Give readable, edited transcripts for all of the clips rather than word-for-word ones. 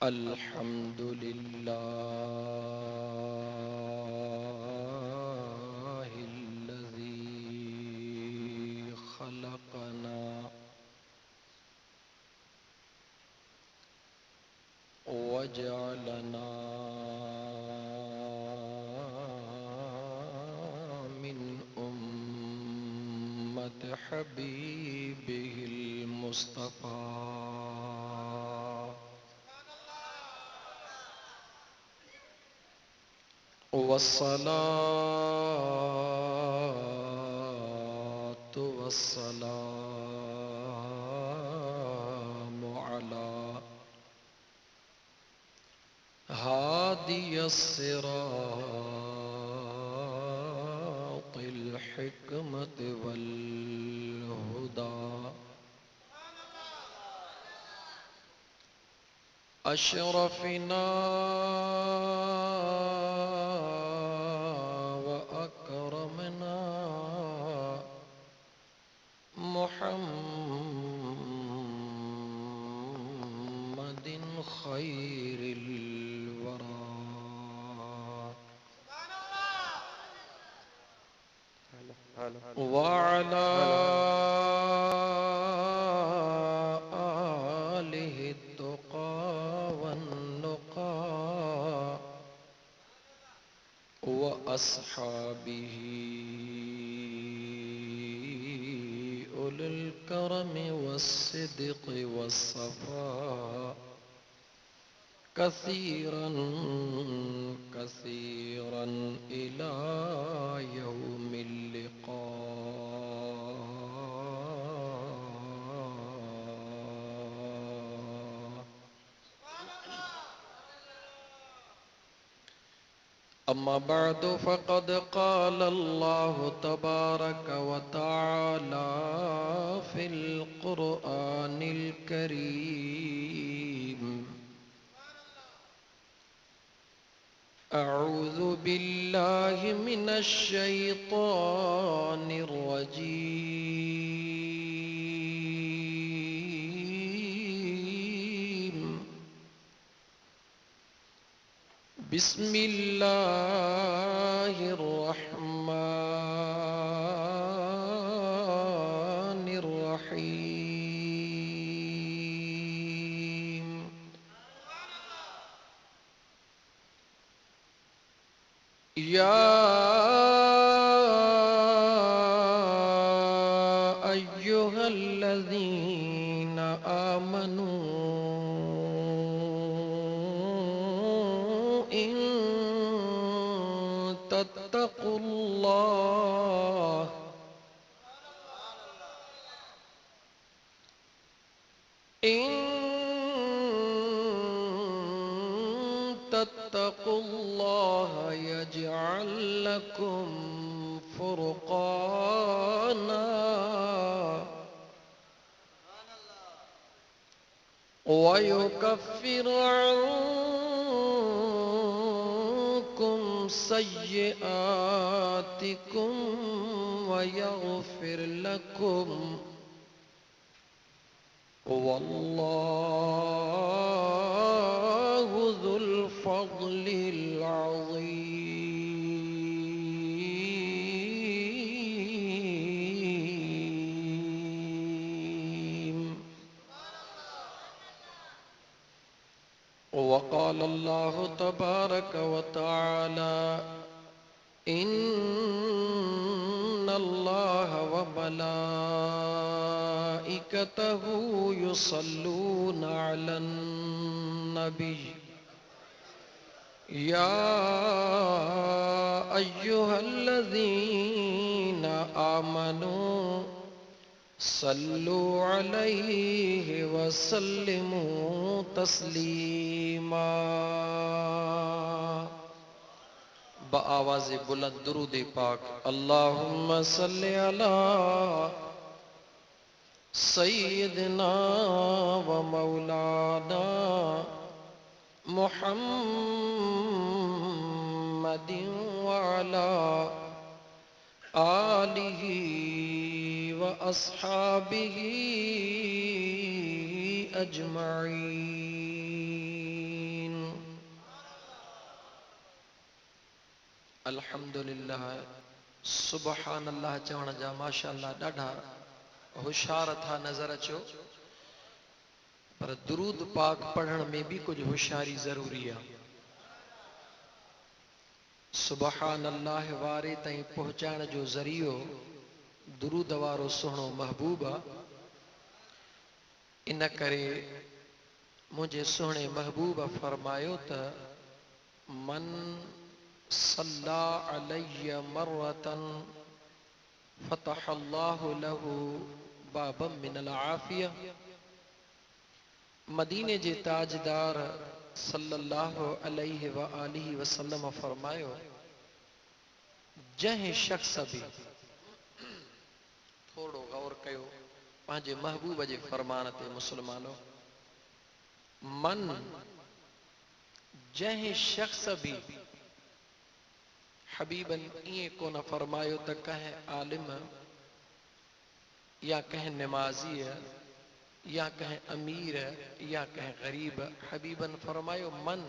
अल्हम्दुलिल्लाहिल्लज़ी खलक़ना वजअलना मिन उम्मति हबीबिहिल मुस्तफ़ा वस्सलातु वस्सलामु अला हादियस सिरातिल हिकमति वल हुदा अशरफिना व अकरमना मुहम्मदिन खैरिल वरा वअला आलिहि तुक़ा वन्नुक़ा व अस्हाबिही उलिल करमि वस्सिद्क़ि वस्सफ़ा कसीरन कसीरन इला यौमिल लिक़ा। अम्मा बअदु फ़क़द क़ाल अल्लाहु तबारक व तआला फ़िल क़ुरआनिल करीम अऊज़ु बिल्लाहि मिनश शैतानिर रजीम बिस्मिल्लाहिर रहमानिर रहीम। या अय्युहल्लज़ीना आमनू इन तत्तकुल्लाह तत्तकुल्लाह यजअल लकुम फुरक़ाना व युकफ्फिर अन्कुम सय्यिआतिकुम व यग़फिर लकुम वल्लाहु ज़ुल फ़ज़्लिल अज़ीम। वक़ाल अल्लाहु तबारक व तआला इन्नल्लाह व मलाइकतहु युसल्लूना अलन नबी या अय्युहल्लज़ीना आमनू सल्लु अलैहि वसल्लिमू तस्लीमा। बआवाज़ बुलंद दुरूद पाक अल्लाहुम्मा सल्लि अला सय्यिदिना व मौलाना मुहम्मदिन व अला आलिहि व अस्हाबिहि अजमईन। अल्हम्दुलिल्लाह, सुबहान अल्लाह चवण जा माशाअल्लाह ॾाढा होशियार था नज़र अचो। पर दुरूद पाक पढ़ण में भी कुछ होशियारी ज़रूरी आहे। सुबहान अल्लाह वारे ताईं पहुचाइण जो ज़रियो दुरूद वारो सुहिणो महबूब आहे। इन करे मुझे सुहिणे महबूब फरमायो त मन सल्ला अलैहि मर्रतन फतह अल्लाहु लहू बाबम मिनल आफिया। मदीने जे ताजदार सल्लल्लाहु अलैहि व आलिहि वसल्लम फरमायो, जंहिं शख्स भी थोड़ो गौर कयो पंहिंजे महबूब जे फरमान ते मुसलमानो, मन जंहिं शख्स भी, हबीबन ईअं कोन फरमायो त कंहिं आलिम या कंहिं नमाज़ी या कंहिं अमीर या कंहिं गरीब। हबीबन फरमायो मन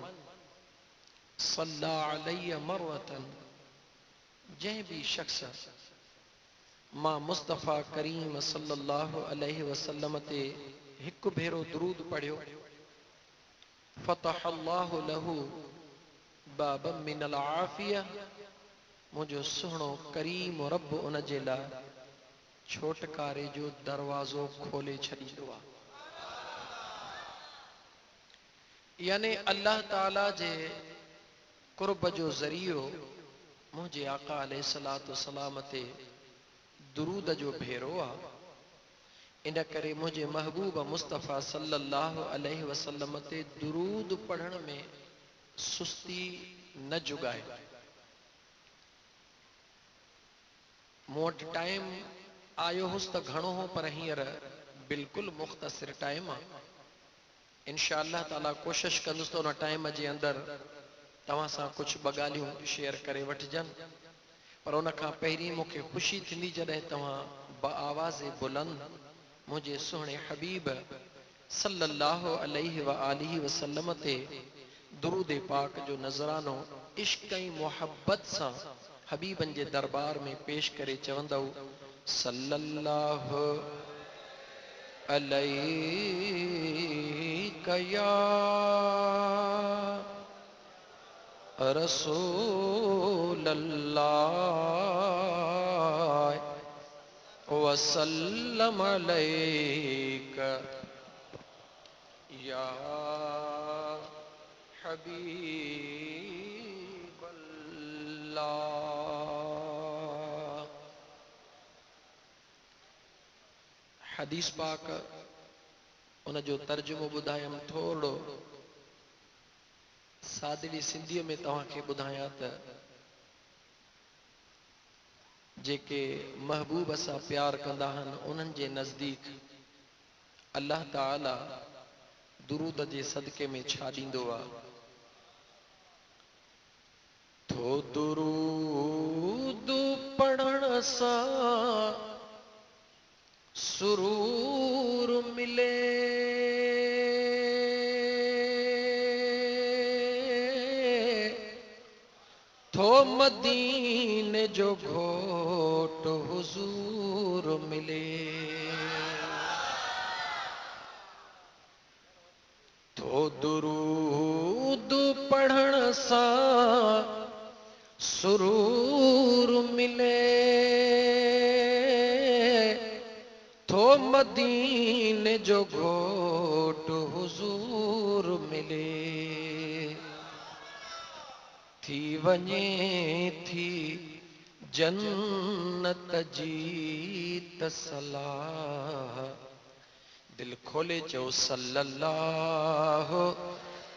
सल्ला अलैहि मर्रतन, जंहिं भी शख्स मां मुस्तफ़ा करीम सल्लल्लाहु अलैहि वसल्लम ते हिकु भेरो दुरूद पढ़ियो, फतह अल्लाहु लहू बाबम मिनल आफिया, मुझो सुहिणो करीम रब उन जे लाइ छोटकारे जो दरवाज़ो खोले छॾींदो आहे। यानी अल्लाह ताला जे कुर्ब जो ज़रियो मुझे आका अलैहिस्सलातु वस्सलाम ते दुरूद जो भेरो आहे। इन करे मुझे महबूब मुस्तफ़ा सल्लल्लाहु अलैहि वसल्लम ते दुरूद पढ़ण में सुस्ती न जुगाए। मूं वटि टाइम आयो हुस त घणो हो, पर हींअर बिल्कुलु मुख़्तसिर टाइम आहे। इंशाअल्लाह ताला कोशिश कंदुसि त उन टाइम जे अंदरि तव्हां सां कुछ ॿ ॻाल्हियूं शेयर करे वठजनि। पर उन खां पहिरीं मूंखे ख़ुशी थींदी जॾहिं तव्हां बआवाज़ बुलंद मुझे सुहिणे हबीब सल्लल्लाहु अलैहि व आलिहि वसल्लम ते दुरूद पाक जो नज़रानो इश्क़ ऐं मोहब्बत सां हबीबन जे दरबार में पेश करे चवंदव, सल्लल्लाहु अलैका या रसूल अल्लाह वसल्लम अलैका या हबीब अल्लाह। हदीस पाक उन जो तर्जुमो ॿुधायमि, थोरो सादड़ी सिंधीअ में तव्हांखे ॿुधायां त जेके महबूब सां प्यार कंदा आहिनि उन्हनि जे नज़दीक अल्लाह ताला दुरूद जे सदके में छा ॾींदो आहे। थो दुरूद पढ़ण सां सुरूर मिले, थो मदीने जो घोट हुजूर मिले, थो दुरूद पढ़ण सां सुरूर मिले, थो मदीने जो घोट हुजूर मिले, थी वञे थी जन्नत जी तसलाह, दिल खोले चो सल्लल्लाहु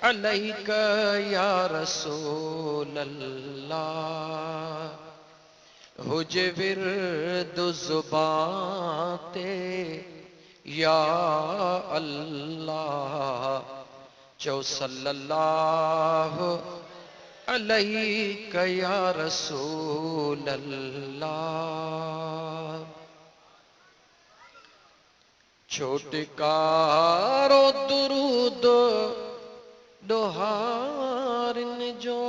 अलैका या रसूल अल्लाह। हुजे विर्द ज़ुबान ते या अल्लाह, चो सल्लल्लाहु अलैका या रसूल अल्लाह। छोटकारो दुरूद दोहारिन जो,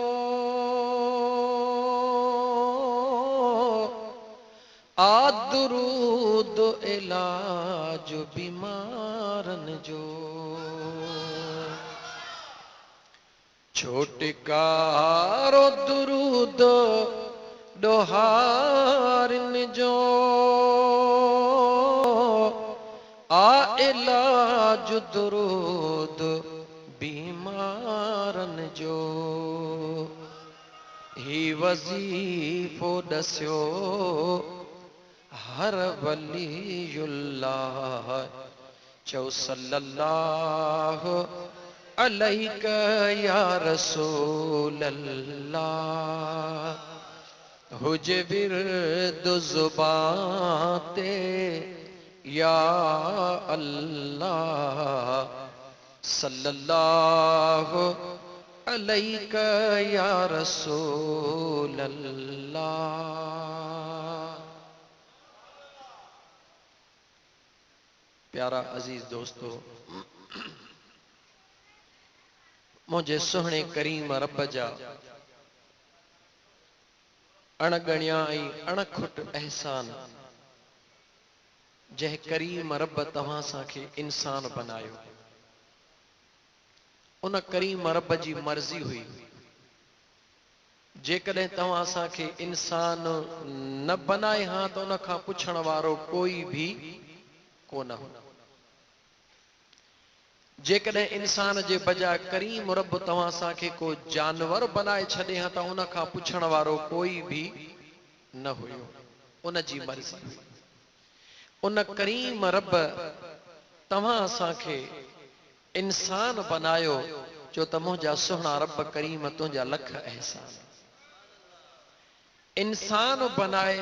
आ दुरूद इलाज बीमारन जो, छोटकारो दुरूद डोहारन जो, आ इलाज दुरूद बीमारन जो, ही वज़ीफ़ो दस्यो हर वलीयुल्लाह, चौ सल्लल्लाहु अलैका या रसूल अल्लाह, हुजे विर्द ज़ुबान ते या अल्लाह, सल्लल्लाहु अलैका या रसूल अल्लाह। प्यारा अजीज दोस्तों, मुझे सुहणे करीम रब जा अणगणिया अणखुट एहसान, जह करीम रब तव्हां साखे इंसान बनायो, उन करीम रब जी मर्जी हुई जेकॾहिं तव्हां असांखे इंसान न बनाए हा त उन खां पुछण वारो कोई भी कोन हो। जेकॾहिं इंसान जे बजाय करीम रब तव्हां असांखे को जानवर बनाए छॾे हा त उन खां पुछण वारो कोई भी न हुयो। उन जी मर्जी हुई। उन करीम रब तव्हां असांखे इंसान बनायो, जो त मुंहिंजा सुहिणा रब करीम तुंहिंजा लख एहसान। इंसान बनाए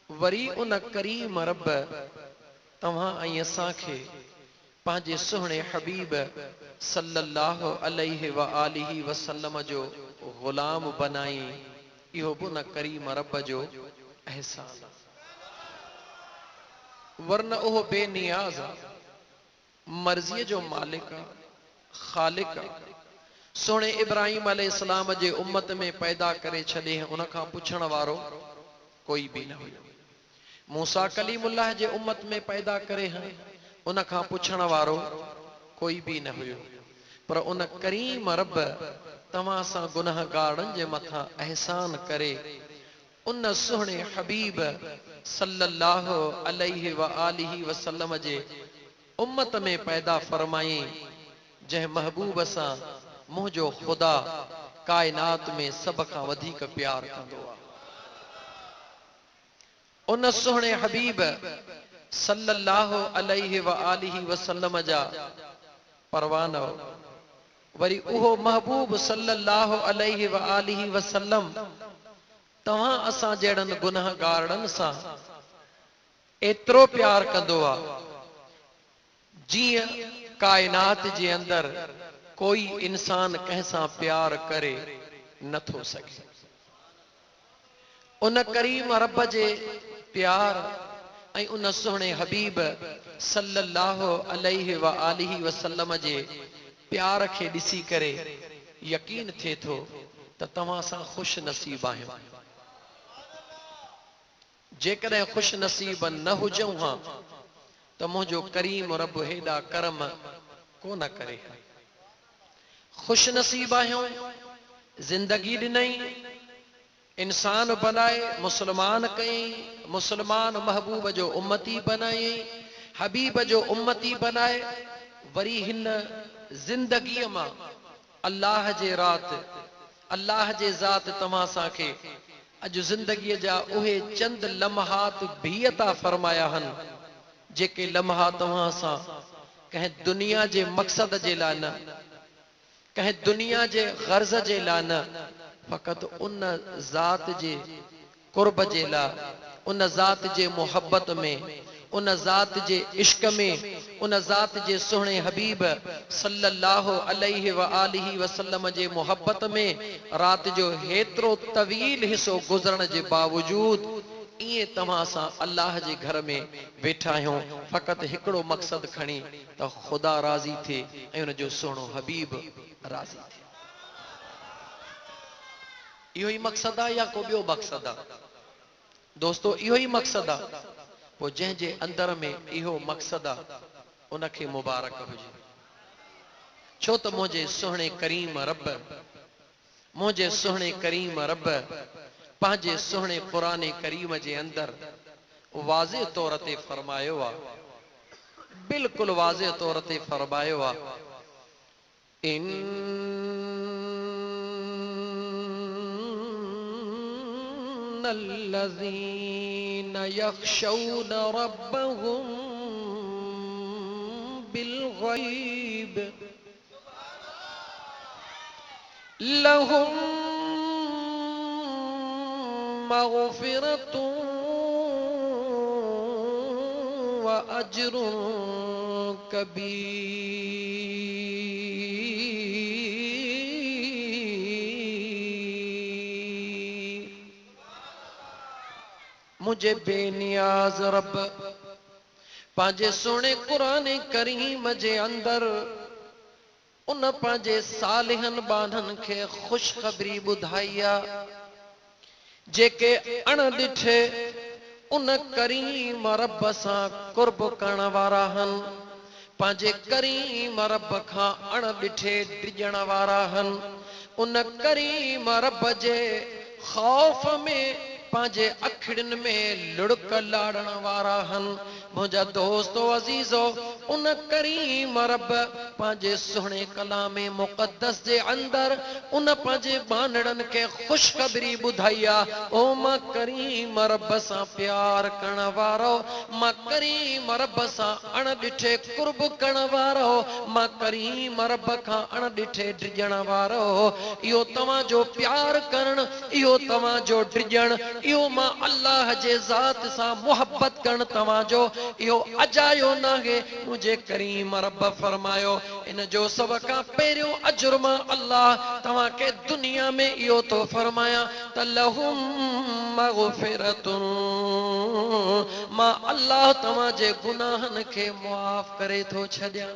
वरी उन करीम रब तव्हां ऐं असांखे पंहिंजे सुहिणे हबीब सल्लल्लाहु अलैहि व आलिहि वसल्लम जो गुलाम बनाई। इहो बि उन करीम रब जो एहसान आहे। वरन उहो बेनियाज़ आहे, मर्ज़ीअ जो मालिक आहे, ख़ालिक आहे। सुहिणे इब्राहिम अलैहिस्सलाम जे उम्मत में पैदा करे छॾे, उन खां पुछण वारो कोई भी न हुयो। मूसा कलीमुल्लाह जे उम्मत में पैदा करे, उन खां पुछण वारो कोई भी न हुयो। पर उन करीम रब तव्हां सां गुनहगारनि जे मथां एहसान करे उन सुहिणे हबीब सल्लल्लाहु अलैहि व आलिहि वसल्लम जे उम्मत में पैदा फरमाई, जंहिं महबूब सां मुंहिंजो ख़ुदा कायनात में सभ खां वधीक प्यार कंदो आहे। उन सुहिणे हबीब सल्लल्लाहु अलैहि व आलिहि वसल्लम जा परवानो वरी उहो महबूब सल्लल्लाहु अलैहि व आलिहि वसल्लम तव्हां असां जहिड़नि गुनहगारनि सां एतिरो प्यार कंदो आहे जीअं कायनात जे अंदरि कोई इंसान कंहिंसां प्यार करे नथो सघे। उन करीम रब जे प्यार ऐं उन सुहिणे हबीब सल्लल्लाहु अलैहि व आलिहि वसल्लम जे प्यार खे ॾिसी करे यकीन थिए थो त तव्हां सां ख़ुश नसीब आहियो। जेकॾहिं ख़ुश नसीब न हुजऊं हा त मुंहिंजो करीम रब हेॾा करम कोन करे। ख़ुश नसीब आहियूं, जिंदगी ॾिनई, इंसान बनाए, मुसलमान कई, मुसलमान महबूब जो उम्मती बनाई, हबीब जो उम्मती बनाए, वरी हिन जिंदगीअ मां अल्लाह जे रात अल्लाह जे ज़ात तव्हां असांखे अॼु जिंदगीअ जा उहे चंद लम्हात भी अता फरमाया आहिनि जेके लम्हा तव्हां सां कंहिं दुनिया जे मक़सद जे लाइ न, कंहिं दुनिया जे गर्ज जे लाइ न, फ़क़त उन ज़ात जे कुर्ब जे लाइ, उन ज़ात जे मोहब्बत में, उन ज़ात जे इश्क में, उन ज़ात जे सुहिणे हबीब सल्लल्लाहु अलैहि व आलिहि वसल्लम जे मोहब्बत में रात जो हेतिरो तवील हिस्सो गुज़रण जे बावजूद इए तव्हां सां अल्लाह जे घर में वेठा आहियूं फ़क़त हिकिड़ो मक़सद खणी त ख़ुदा राज़ी थिए ऐं उन जो सुहिणो हबीब राज़ी थिए। इहो ई मक़सद आहे या को ॿियो मक़सद आहे? दोस्तो इहो ई मक़सद आहे। पोइ जंहिंजे अंदर में इहो मक़सद आहे उनखे मुबारक हुजे। छो त मुंहिंजे सुहिणे करीम रब, मुंहिंजे सुहिणे करीम रब पंहिंजे सुहिणे क़ुरान करीम जे अंदर वाज़े तौर ते फरमायो आहे, बिल्कुलु वाज़े तौर ते फरमायो आहे, इन्नल्लज़ीन यख़शौन रब्बहुम बिलग़ैब लहुम मग़फ़िरतुन व अज्रुन कबीर। मुझे बेनियाज रब पंहिंजे सुहिणे क़ुरान करीम जे अंदर उन पंहिंजे सालिहन बाननि खे ख़ुशख़बरी ॿुधाई आहे, जेके अण ॾिठे उन करीम रब सां कुर्ब करण वारा हन, पंहिंजे करीम रब खां अण ॾिठे डिॼण वारा हन, उन करीम रब जे ख़ौफ़ में पंहिंजे अखिड़ियुनि में लुड़क लाड़ण वारा हन। मुंहिंजा दोस्तो अज़ीज़ो, उन करीम रब पंहिंजे सुहिणे कलाम मुक़द्दस जे अंदर उन पंहिंजे बानड़नि खे ख़ुशख़बरी ॿुधाई आहे, ओ मां करीम रब सां प्यार करण वारो, मां करीम रब सां अण ॾिठे कुर्ब करण वारो, मां करीम रब खां अण ॾिठे डिॼण वारो, इहो तव्हांजो प्यार करण, इहो तव्हांजो डिॼण, इहो मां अल्लाह जे ज़ात सां मुहबत करण तव्हांजो इहो अजायो नाहे। मुंहिंजे करीम रब फरमायो, इन जो सभ खां पहिरियों अजुर मां अल्लाह तव्हांखे दुनिया में इहो थो फरमाया त लहुम मग़फ़िरतुन, मां अल्लाह तव्हांजे गुनाहनि खे मुआफ़ करे थो छॾियां।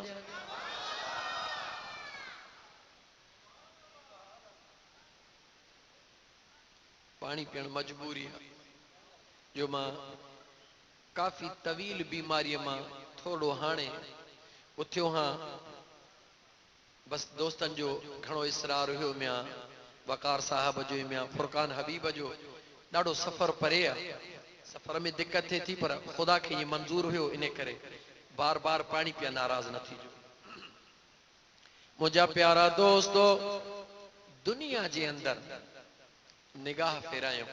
पानी पीअण मजबूरी आहे, जो मां काफ़ी तवील बीमारीअ मां थोड़ो हाणे उथियो हां। बस दोस्तनि जो घणो इसरार हुयो, मियां वकार साहब जो, मियां फुरकान हबीब जो, ॾाढो सफ़र परे आहे, सफ़र में दिक़त थिए थी, पर ख़ुदा खे ये मंज़ूर हुयो, इन करे बार बार पानी पिया नाराज़ न थीजो। मुंहिंजा प्यारा दोस्तो, दुनिया जे अंदर निगाह फेरायो,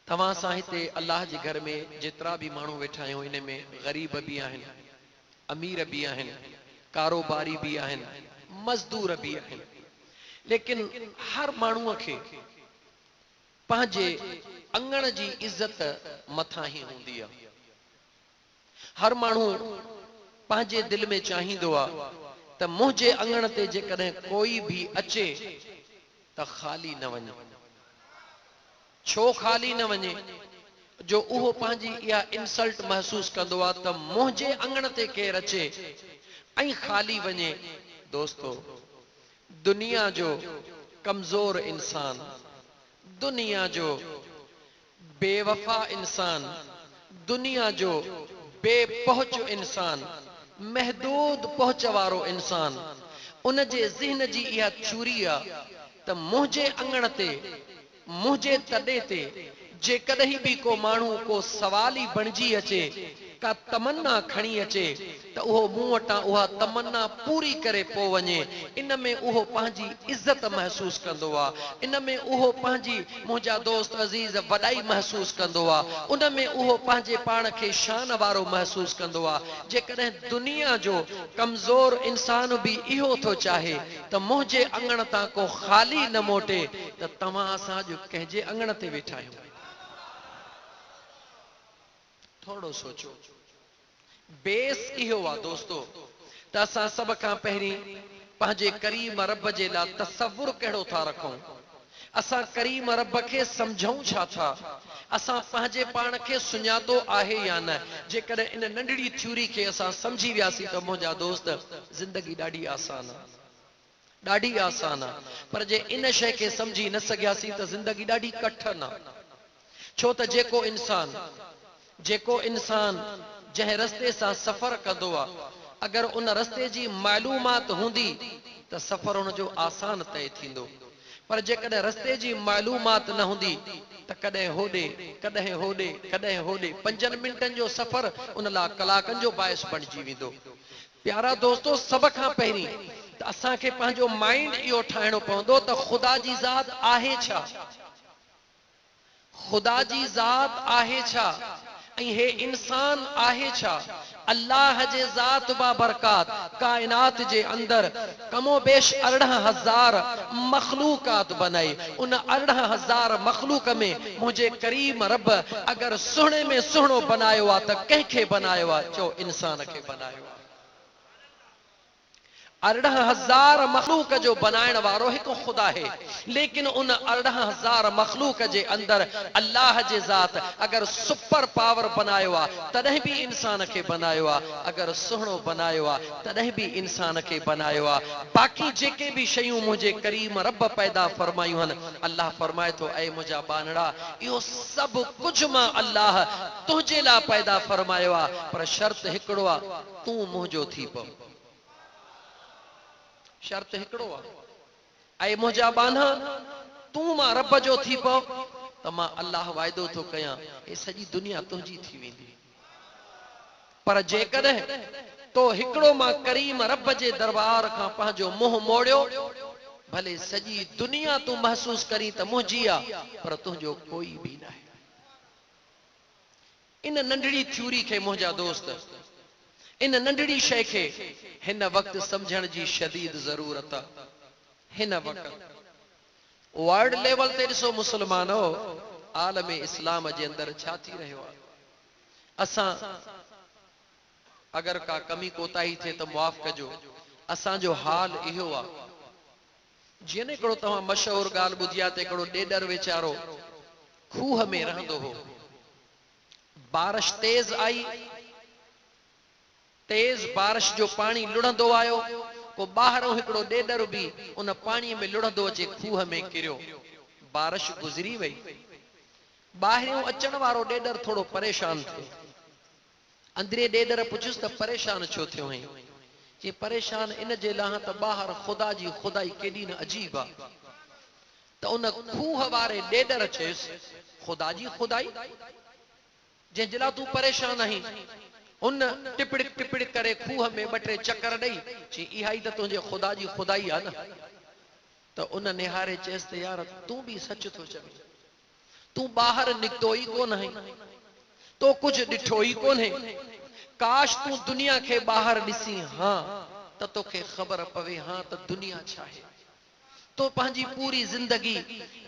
तव्हां सां हिते अल्लाह जे घर में जेतिरा बि माण्हू वेठा आहियूं, इन में ग़रीब बि आहिनि, अमीर बि आहिनि, कारोबारी बि आहिनि, मज़दूर बि आहिनि, लेकिन हर माण्हूअ खे पंहिंजे अंगण जी इज़त मथां ई हूंदी आहे। हर माण्हू पंहिंजे दिल में चाहींदो आहे त मुंहिंजे अंगण ते जेकॾहिं कोई बि अचे त ख़ाली न वञे। छो ख़ाली न वञे? जो उहो पंहिंजी इहा इंसल्ट महसूस कंदो आहे त मुंहिंजे अंगण ते केरु अचे ऐं ख़ाली वञे। दोस्तो, दुनिया जो कमज़ोर इंसान, दुनिया जो बेवफा इंसान, दुनिया जो बेपहुच इंसान, महदूद पहुच वारो इंसान, उन जे ज़हन जी इहा चूरी आहे त मुंहिंजे अंगण ते, मुंहिंजे तॾे ते जेकॾहिं बि को माण्हू को सवाल ई बणिजी अचे, का तमन्ना खणी अचे, त उहो मूं वटां उहा तमन्ना पूरी करे पोइ वञे। इन में उहो पंहिंजी इज़त महसूस कंदो आहे, इन में उहो पंहिंजी, मुंहिंजा दोस्त अज़ीज़, वॾाई महसूस कंदो आहे, उन में उहो पंहिंजे पाण खे शान वारो महसूस कंदो आहे। जेकॾहिं दुनिया जो कमज़ोर इंसान बि इहो थो चाहे त मुंहिंजे अंगण तां को ख़ाली न मोटे, त तव्हां असां अॼु कंहिंजे अंगण ते वेठा आहियूं? थोड़ो सोचो। बेस इहो आहे दोस्तो त असां सभ खां पहिरीं पंहिंजे करीम रब जे लाइ तसव्वुर कहिड़ो था रखूं, असां करीम रब खे सम्झूं छा था, असां पंहिंजे पाण खे सुञातो आहे या न। जेकॾहिं इन नंढड़ी थ्योरी खे असां सम्झी वियासीं त मुंहिंजा दोस्त ज़िंदगी ॾाढी आसान आहे, ॾाढी आसान आहे। पर जे इन शइ खे सम्झी न सघियासीं त ज़िंदगी ॾाढी कठिन आहे। छो त जेको इंसान जंहिं रस्ते सां सफ़र कंदो आहे, अगर उन रस्ते जी मालूमात हूंदी त सफ़र उन जो आसान तय थींदो। पर जेकॾहिं रस्ते जी मालूमात न हूंदी त कॾहिं होॾे कॾहिं होॾे कॾहिं होॾे 5 मिंटनि जो सफ़र उन लाइ कलाकनि जो बाइस बणिजी वेंदो। प्यारा दोस्तो, सभ खां पहिरीं त असांखे पंहिंजो माइंड इहो ठाहिणो पवंदो त ख़ुदा जी ज़ात आहे छा, ख़ुदा जी ज़ात आहे छा, ऐं हे इंसान आहे छा। अल्लाह जे ज़ात बाबरकात कायनात जे अंदर कमो बेश 18,000 मखलूकात बनाई। उन 18,000 मखलूक में मुझे करीम रब अगर सुहिणे में सुहिणो बनायो आहे त कंहिंखे बनायो आहे? चओ, इंसान खे बनायो आहे। 18,000 मखलूक जो बनाइण वारो हिकु ख़ुदा है, लेकिन उन 18,000 मखलूक जे अंदर अल्लाह जे ज़ात अगर सुपर पावर बनायो आहे तॾहिं बि इंसान खे बनायो आहे, अगर सुहिणो बनायो आहे तॾहिं बि इंसान खे बनायो आहे। बाक़ी जेके बि शयूं मुझे करीम रब पैदा फरमायूं आहिनि, अल्लाह फरमाए थो, ऐ मुंहिंजा बानड़ा, इहो सभु कुझु मां अल्लाह तुंहिंजे लाइ पैदा फरमायो आहे, पर शर्त हिकिड़ो आहे, तूं मुंहिंजो थी पओ। शर्त हिकिड़ो आहे, ऐं मुंहिंजा बाना, तूं मां रब जो थी पओ त मां अल्लाह वाइदो थो कयां, हे सॼी दुनिया तुंहिंजी थी वेंदी। पर जेकॾहिं तो हिकिड़ो मां करीम रब जे दरबार खां पंहिंजो मुंहुं मोड़ियो, भले सॼी दुनिया तूं महसूस करी त मुंहिंजी आहे, पर तुंहिंजो कोई बि न आहे। इन नंढड़ी थ्यूरी खे मुंहिंजा दोस्त, इन नंढड़ी शइ खे हिन वक्त समझण जी शदीद ज़रूरत आहे। हिन वक्त वर्ल्ड लेवल ते ॾिसो मुस्लमानो, आलम इस्लाम जे अंदर छा थी रहियो आहे। असां अगर का कमी कोताही थिए त मुआफ़ कजो। असांजो हाल इहो आहे, जीअं न हिकिड़ो तव्हां मशहूर ॻाल्हि ॿुधी आहे त हिकिड़ो ॾेडर वीचारो खूह में रहंदो हो। बारिश तेज आई, तेज बारिश जो पानी लुढ़ंदो आयो, को ॿाहिरों हिकिड़ो ॾेडर बि उन पाणीअ में लुढ़ंदो अचे, खूह में किरियो। बारिश गुज़री वई, ॿाहिरियों अचण वारो ॾेडर थोड़ो परेशान थियो। अंदरे ॾेडर पुछियुसि त परेशान छो थियो आहीं? चई, परेशान इन जे लाइ त ॿाहिरि ख़ुदा जी ख़ुदाई केॾी न अजीब आहे। त उन खूह वारे ॾेडर चयुसि, ख़ुदा जी ख़ुदाई जंहिंजे लाइ तूं परेशान आहीं? उन टिपड़ टिपड़ करे खूह में 2-3 चक्कर ॾेई चई, इहा ई त तुंहिंजे ख़ुदा जी ख़ुदाई आहे न। त उन निहारे चयसि त यार, तूं बि सच थो चवे, तूं ॿाहिरि निकितो ई कोन आहीं, तो कुझु ॾिठो ई कोन्हे। काश तूं दुनिया खे ॿाहिरि ॾिसी हां त तोखे ख़बर पवे हां त दुनिया छा आहे। तो पंहिंजी पूरी ज़िंदगी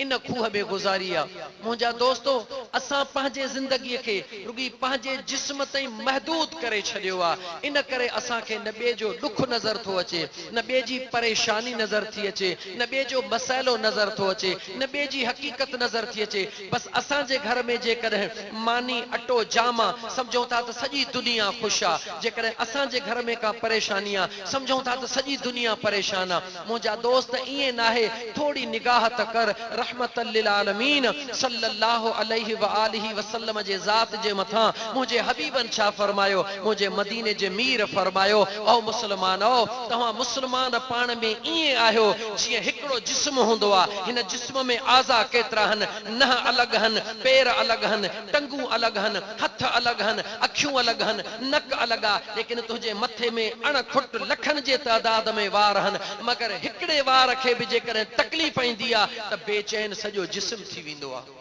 इन खूह में गुज़ारी आहे। मुंहिंजा दोस्तो, असां पंहिंजे ज़िंदगीअ खे रुगी पंहिंजे जिस्म ताईं महदूद करे छॾियो आहे। इन करे असांखे न ॿिए जो ॾुख नज़र थो अचे, न ॿिए जी परेशानी नज़र थी अचे, न ॿिए जो मसइलो नज़र थो अचे, न ॿिए जी हक़ीक़त नज़र थी अचे। बसि असांजे घर में जेकॾहिं मानी अटो जामा सम्झूं था त सॼी दुनिया ख़ुशि आहे, जेकॾहिं असांजे घर में का परेशानी आहे सम्झूं था त सॼी दुनिया परेशान आहे। मुंहिंजा दोस्त, ईअं न आहे। थोड़ी निगाह त कर रहमतल लिल आलमीन सल्लल्लाहु अलैहि व आलिहि वसल्लम जे ज़ात जे मथां मुझे हबीबन छा फरमायो, मुझे मदीने जे मीर फरमायो, ओ मुस्लमानो, तव्हां मुस्लमान पाण में ईअं आहियो जीअं हिकिड़ो जिस्म हूंदो आहे। हिन जिस्म में आज़ा केतिरा आहिनि, नह अलॻि आहिनि, पेर अलॻि आहिनि, टंगूं अलॻि आहिनि, हथ अलॻि आहिनि, अखियूं अलॻि आहिनि, नक अलॻि आहे, लेकिन तुंहिंजे मथे में अणखुट लखनि जे तादाद में वार आहिनि, मगर हिकिड़े वार खे बि जेकॾहिं तकलीफ़ ईंदी आहे त बेचैन सॼो जिस्म थी वेंदो आहे।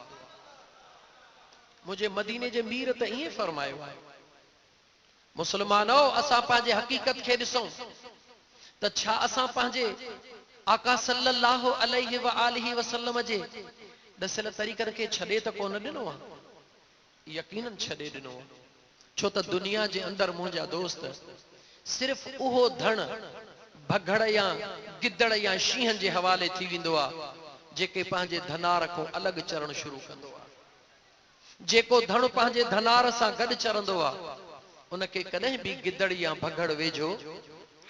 मुझे मदीने जे मीर त ईअं फरमायो आहे। मुस्लमानो, असां पंहिंजे हक़ीक़त खे ॾिसूं त छा असां पंहिंजे आका सल्लल्लाहु अलैहि व आलिहि वसल्लम जे दसियल तरीक़नि खे छॾे त कोन ॾिनो आहे? यकीनन छॾे ॾिनो आहे। छो त दुनिया जे अंदरि मुंहिंजा दोस्त सिर्फ़ उहो धण भगड़ या गिदड़ या शींहनि जे हवाले थी वेंदो आहे जेके पंहिंजे धनार खां अलॻि चरण शुरू कंदो आहे। जेको धण पंहिंजे धनार सां गॾु चरंदो आहे उनखे कॾहिं बि गिदड़ या भगड़ वेझो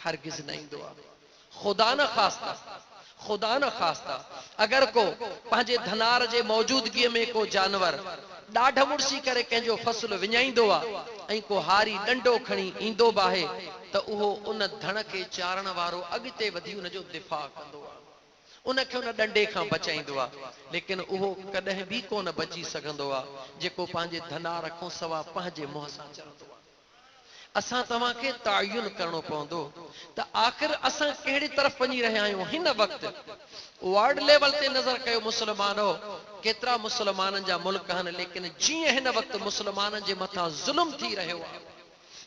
हरगिज़ न ईंदो आहे। खुदा न ख़ास्ता, खुदा न ख़ास्ता, अगर को पंहिंजे धनार जे मौजूदगीअ में को जानवर ॾाढ मुड़सी करे कंहिंजो फसल विञाईंदो आहे ऐं को हारी डंडो खणी ईंदो बि आहे त उहो उन धण खे चारण वारो अॻिते वधी उन जो दिफ़ा कंदो आहे, उनखे उन डंडे खां बचाईंदो आहे। लेकिन उहो कॾहिं बि कोन बची सघंदो आहे जेको पंहिंजे धनार खां सवा पंहिंजे मुंहं सां चरंदो आहे। असां तव्हांखे तायुन करणो पवंदो त आख़िर असां कहिड़ी तरफ़ वञी रहिया आहियूं। हिन वक़्तु वर्ल्ड लेवल ते नज़र कयो मुस्लमानो, केतिरा मुस्लमाननि जा मुल्क आहिनि, लेकिन जीअं हिन वक़्तु मुस्लमाननि जे मथां ज़ुल्म थी रहियो आहे,